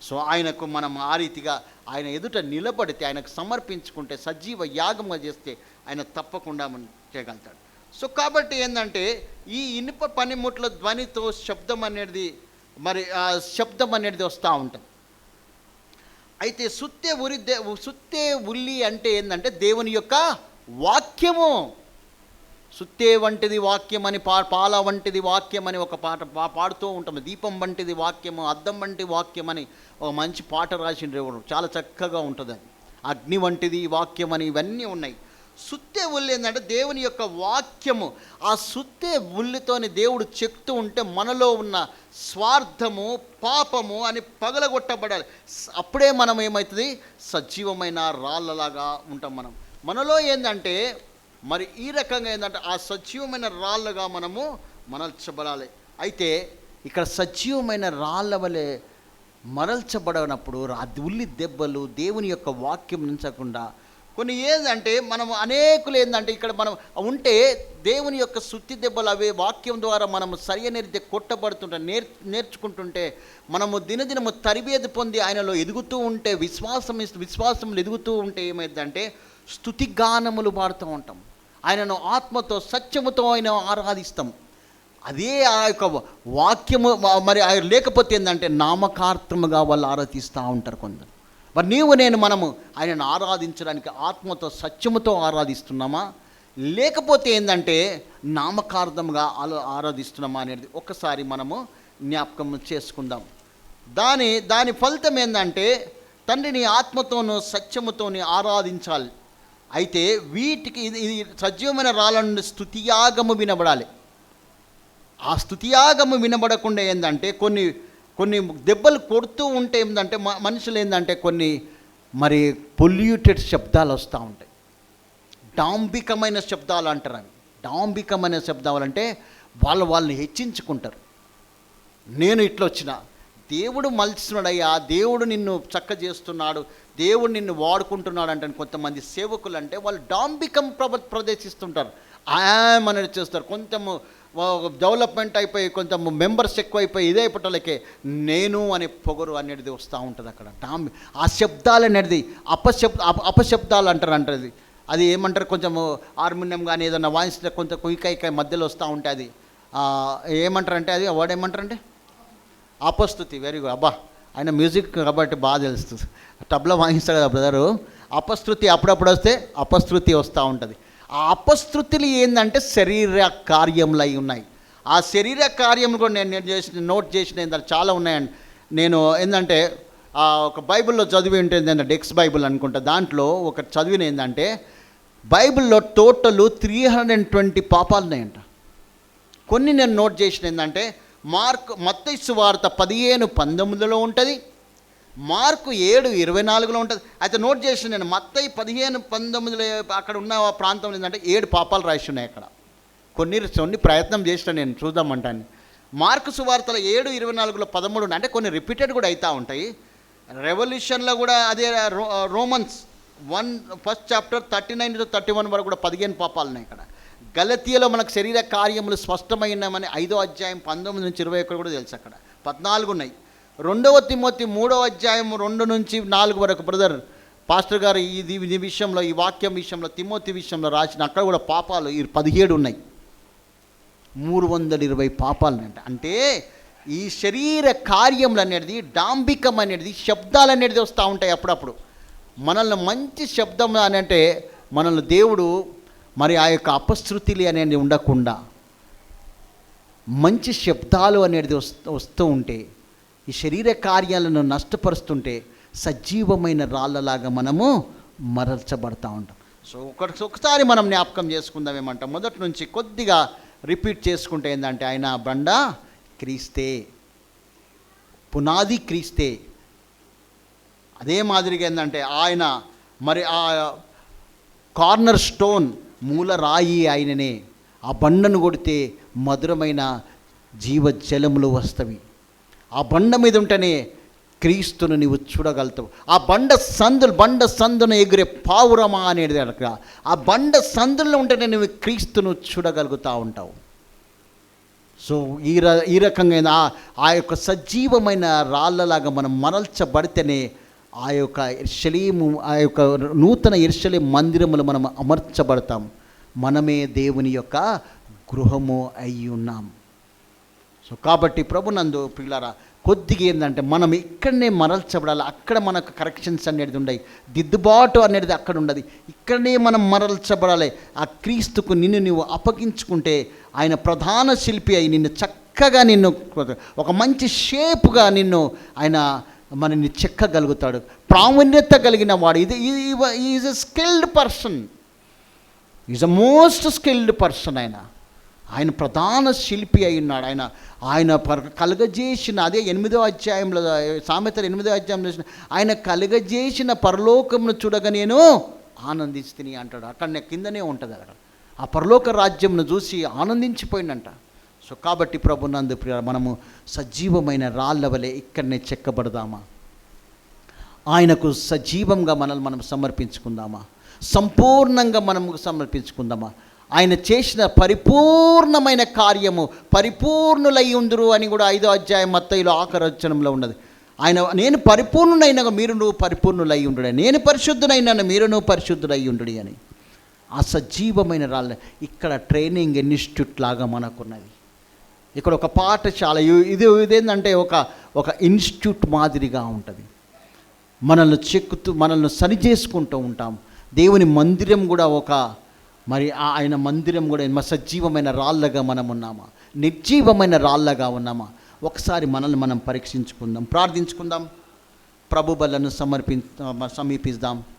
సో ఆయనకు మనం ఆ రీతిగా ఆయన ఎదుట నిలబడితే, ఆయనకు సమర్పించుకుంటే, సజీవ యాగంగా చేస్తే ఆయన తప్పకుండా మనం చేయగలుగుతాడు. సో కాబట్టి ఏంటంటే ఈ ఇనుప పనిముట్ల ధ్వనితో శబ్దం అనేది వస్తూ ఉంటుంది. అయితే సుత్తే ఉల్లి అంటే ఏంటంటే దేవుని యొక్క వాక్యము. సుత్తే వంటిది వాక్యం అని, పాల వంటిది వాక్యం అని ఒక పాట పాడుతూ ఉంటాము. దీపం వంటిది వాక్యము, అద్దం వంటి వాక్యం అని ఒక మంచి పాట రాసిండ్రు, చాలా చక్కగా ఉంటుంది. అగ్ని వంటిది వాక్యం అని ఇవన్నీ ఉన్నాయి. సుత్తే ఉల్లి ఏంటంటే దేవుని యొక్క వాక్యము. ఆ సుత్తే ఉల్లితోని దేవుడు చెప్తూ ఉంటే మనలో ఉన్న స్వార్థము, పాపము అని పగలగొట్టబడాలి. అప్పుడే మనం ఏమవుతుంది, సజీవమైన రాళ్ళలాగా ఉంటాం. మనలో ఏంటంటే మరి ఈ రకంగా ఏంటంటే ఆ సజీవమైన రాళ్ళగా మనము మరల్చబడాలి. అయితే ఇక్కడ సజీవమైన రాళ్ళ వలె మరల్చబడినప్పుడు ఆ ఉల్లి దెబ్బలు దేవుని యొక్క వాక్యం నుంచకుండా కొన్ని ఏంటంటే అనేకులు ఏంటంటే ఇక్కడ మనం ఉంటే దేవుని యొక్క సుత్తి దెబ్బలు అవే వాక్యం ద్వారా మనము సరియనేది కొట్టబడుతుంటే నేర్చుకుంటుంటే మనము దినదినము తరబేది పొంది ఆయనలో ఎదుగుతూ ఉంటే విశ్వాసములు ఎదుగుతూ ఉంటే ఏమైందంటే స్తుతిగానములు పాడుతూ ఉంటాం. ఆయనను ఆత్మతో సత్యముతో ఆయన ఆరాధిస్తాం. అదే ఆ యొక్క వాక్యము మరి ఆయన లేకపోతే ఏంటంటే నామకార్థముగా వాళ్ళు ఆరాధిస్తూ ఉంటారు కొందరు. మరి మనము ఆయనను ఆరాధించడానికి ఆత్మతో సత్యముతో ఆరాధిస్తున్నామా, లేకపోతే ఏంటంటే నామకార్థంగా ఆరాధిస్తున్నామా అనేది ఒకసారి మనము జ్ఞాపకం చేసుకుందాం. దాని ఫలితం ఏంటంటే తండ్రిని ఆత్మతోనూ సత్యముతోని ఆరాధించాలి. అయితే వీటికి ఇది సజీవమైన రాళ్ళ నుండి స్తుతియాగము వినబడాలి. ఆ స్తుతియాగము వినబడకుండా ఏంటంటే కొన్ని దెబ్బలు కొడుతూ ఉంటే ఏంటంటే మనుషులు ఏంటంటే కొన్ని మరి పొల్యూటెడ్ శబ్దాలు వస్తూ ఉంటాయి. డాంబికమైన శబ్దాలు అంటారు. అవి డాంబికమైన శబ్దాలు అంటే వాళ్ళని హెచ్చించుకుంటారు. నేను ఇట్లా వచ్చిన, దేవుడు మలుస్తున్నాడయ్యా, దేవుడు నిన్ను చక్క చేస్తున్నాడు, దేవుడు నిన్ను వాడుకుంటున్నాడు అంటే కొంతమంది సేవకులు అంటే వాళ్ళు డాంబికం ప్రదర్శిస్తుంటారు. అనేది చేస్తారు. కొంచెము డెవలప్మెంట్ అయిపోయి కొంచెం మెంబర్స్ ఎక్కువైపోయి ఇదే అయిపోవటాలకే నేను అనే పొగరు అనేది వస్తూ ఉంటుంది. అక్కడ ఆ శబ్దాలు అనేది అపశబ్దాలు అంటారు. అది ఏమంటారు, కొంచెము హార్మోనియం కానీ ఏదన్నా వాయిస్తే కొంచెం కుయికాయ మధ్యలో వస్తూ ఉంటే అది ఏమంటారంటే అది వర్డ్ ఏమంటారంటే అపస్తుతి. Very good. అబ్బా, ఆయన మ్యూజిక్ కాబట్టి బాగా తెలుస్తుంది. టబ్లో వాయిస్తాడు కదా బ్రదరు. అపశృతి అప్పుడప్పుడు వస్తే అపశృతి వస్తూ ఉంటుంది. ఆ అపశృతులు ఏంటంటే శరీర కార్యములు అయి ఉన్నాయి. ఆ శరీర కార్యం కూడా నేను చేసిన నోట్ చేసిన ఏంటంటే చాలా ఉన్నాయండి. నేను ఏంటంటే ఒక బైబిల్లో చదివి ఉంటుంది ఏంటంటే డెక్స్ బైబిల్ అనుకుంటా, దాంట్లో ఒక చదివిన ఏంటంటే బైబిల్లో టోటల్ 320 పాపాలు ఉన్నాయంట. కొన్ని నేను నోట్ చేసిన ఏంటంటే మత్తయి సువార్త 15:19 ఉంటుంది, మార్కు 7:24 ఉంటుంది. అయితే నోట్ చేసిన నేను మత్తయి 15:19 అక్కడ ఉన్న ప్రాంతంలో ఏంటంటే 7 పాపాలు రాసి ఉన్నాయి అక్కడ. కొన్ని ప్రయత్నం చేసిన నేను చూద్దామంటాను. మార్కు సువార్తలో 7:24 13 అంటే కొన్ని రిపీటెడ్ కూడా అవుతూ ఉంటాయి. రెవల్యూషన్లో కూడా అదే రోమన్స్ 1 చాప్టర్ 39 to 31 వరకు కూడా 15 పాపాలు ఉన్నాయి ఇక్కడ. గలతీయలో మనకు శరీర కార్యములు స్పష్టమైనమని 5వ అధ్యాయం 19 నుంచి 21 కూడా తెలుసు, అక్కడ 14 ఉన్నాయి. 2వ తిమోతి 3వ అధ్యాయం 2 నుంచి 4 వరకు బ్రదర్ పాస్టర్ గారు ఈ విషయంలో, ఈ వాక్యం విషయంలో, తిమోతి విషయంలో రాసిన అక్కడ కూడా పాపాలు 17 ఉన్నాయి. 320 పాపాలు అంటే ఈ శరీర కార్యములు అనేది, డాంబికం అనేది, శబ్దాలు అనేది వస్తూ ఉంటాయి అప్పుడప్పుడు. మనల్ని మంచి శబ్దం అని అంటే మనల్ని దేవుడు మరి ఆ యొక్క అపశృతులు అనేది ఉండకుండా మంచి శబ్దాలు అనేది వస్తూ ఉంటే, ఈ శరీర కార్యాలను నష్టపరుస్తుంటే సజీవమైన రాళ్ళలాగా మనము మరల్చబడతా ఉంటాం. సో ఒకసారి మనం జ్ఞాపకం చేసుకుందాం ఏమంటాం, మొదటి నుంచి కొద్దిగా రిపీట్ చేసుకుంటే ఏంటంటే ఆయన బండ క్రీస్తే, పునాది క్రీస్తే. అదే మాదిరిగా ఏంటంటే ఆయన మరి ఆ కార్నర్ స్టోన్, మూల రాయి ఆయననే. ఆ బండను కొడితే మధురమైన జీవజలములు వస్తవి. ఆ బండ మీద ఉంటేనే క్రీస్తును నీవు చూడగలుగుతావు. ఆ బండ సందును ఎగిరే పావురమా అనేది అక్కడ. ఆ బండ సందుల్లో ఉంటేనే నువ్వు క్రీస్తును చూడగలుగుతూ ఉంటావు. సో ఈ రకంగా ఆ యొక్క సజీవమైన రాళ్ళలాగా మనం మరల్చబడితేనే ఆ యొక్క యెరూషలేము, ఆ యొక్క నూతన యెరూషలేము మందిరములు మనం అమర్చబడతాం. మనమే దేవుని యొక్క గృహము అయి ఉన్నాం. సో కాబట్టి ప్రభునందు ప్రియులారా, కొద్దిగా ఏంటంటే మనం ఇక్కడనే మరల్చబడాలి. అక్కడ మనకు కరెక్షన్స్ అనేది ఉండయి, దిద్దుబాటు అనేది అక్కడ ఉండదు. ఇక్కడనే మనం మరల్చబడాలి. ఆ క్రీస్తుకు నిన్ను నువ్వు అప్పగించుకుంటే ఆయన ప్రధాన శిల్పి అయి నిన్ను చక్కగా నిన్ను ఒక మంచి షేప్గా నిన్ను ఆయన మనని చెక్కగలుగుతాడు. ప్రావీణ్యత కలిగిన వాడు. Is a skilled person, is a most skilled person. ఆయన ప్రధాన శిల్పి అయి ఉన్నాడు. ఆయన కలుగజేసిన అదే 8వ అధ్యాయంలో, సామెతలు 8వ అధ్యాయంలో ఆయన కలుగజేసిన పరలోకమును చూడగా నేను ఆనందిస్తుని అంటాడు. అక్కడ కిందనే ఉంటుంది అక్కడ. ఆ పరలోక రాజ్యంను చూసి ఆనందించిపోయిందంట. సో కాబట్టి ప్రభునందు ప్రియ, మనము సజీవమైన రాళ్ళ వలె ఇక్కడనే చెక్కబడదామా? ఆయనకు సజీవంగా మనల్ని మనం సమర్పించుకుందామా? సంపూర్ణంగా మనము సమర్పించుకుందామా? ఆయన చేసిన పరిపూర్ణమైన కార్యము పరిపూర్ణులై ఉందురు అని కూడా 5వ అధ్యాయం మత్తయిలో ఆఖరి వచనంలో ఉన్నది. నేను పరిపూర్ణునైనా నువ్వు పరిపూర్ణులై ఉండు, నేను పరిశుద్ధునైనా నువ్వు పరిశుద్ధులై ఉండు అని. ఆ సజీవమైన రాళ్ళ ఇక్కడ ట్రైనింగ్ ఇన్స్టిట్యూట్ లాగా మనకున్నది. ఇక్కడ ఒక పాఠశాల, ఇదేంటంటే ఒక ఇన్స్టిట్యూట్ మాదిరిగా ఉంటుంది. మనల్ని చెక్కుతూ మనల్ని సరి చేసుకుంటూ ఉంటాం. దేవుని మందిరం కూడా మరి ఆయన మందిరం కూడా సజీవమైన రాళ్ళగా మనం ఉన్నామా, నిర్జీవమైన రాళ్ళగా ఉన్నామా? ఒకసారి మనల్ని మనం పరీక్షించుకుందాం, ప్రార్థించుకుందాం, ప్రభు బలను సమీపిద్దాం.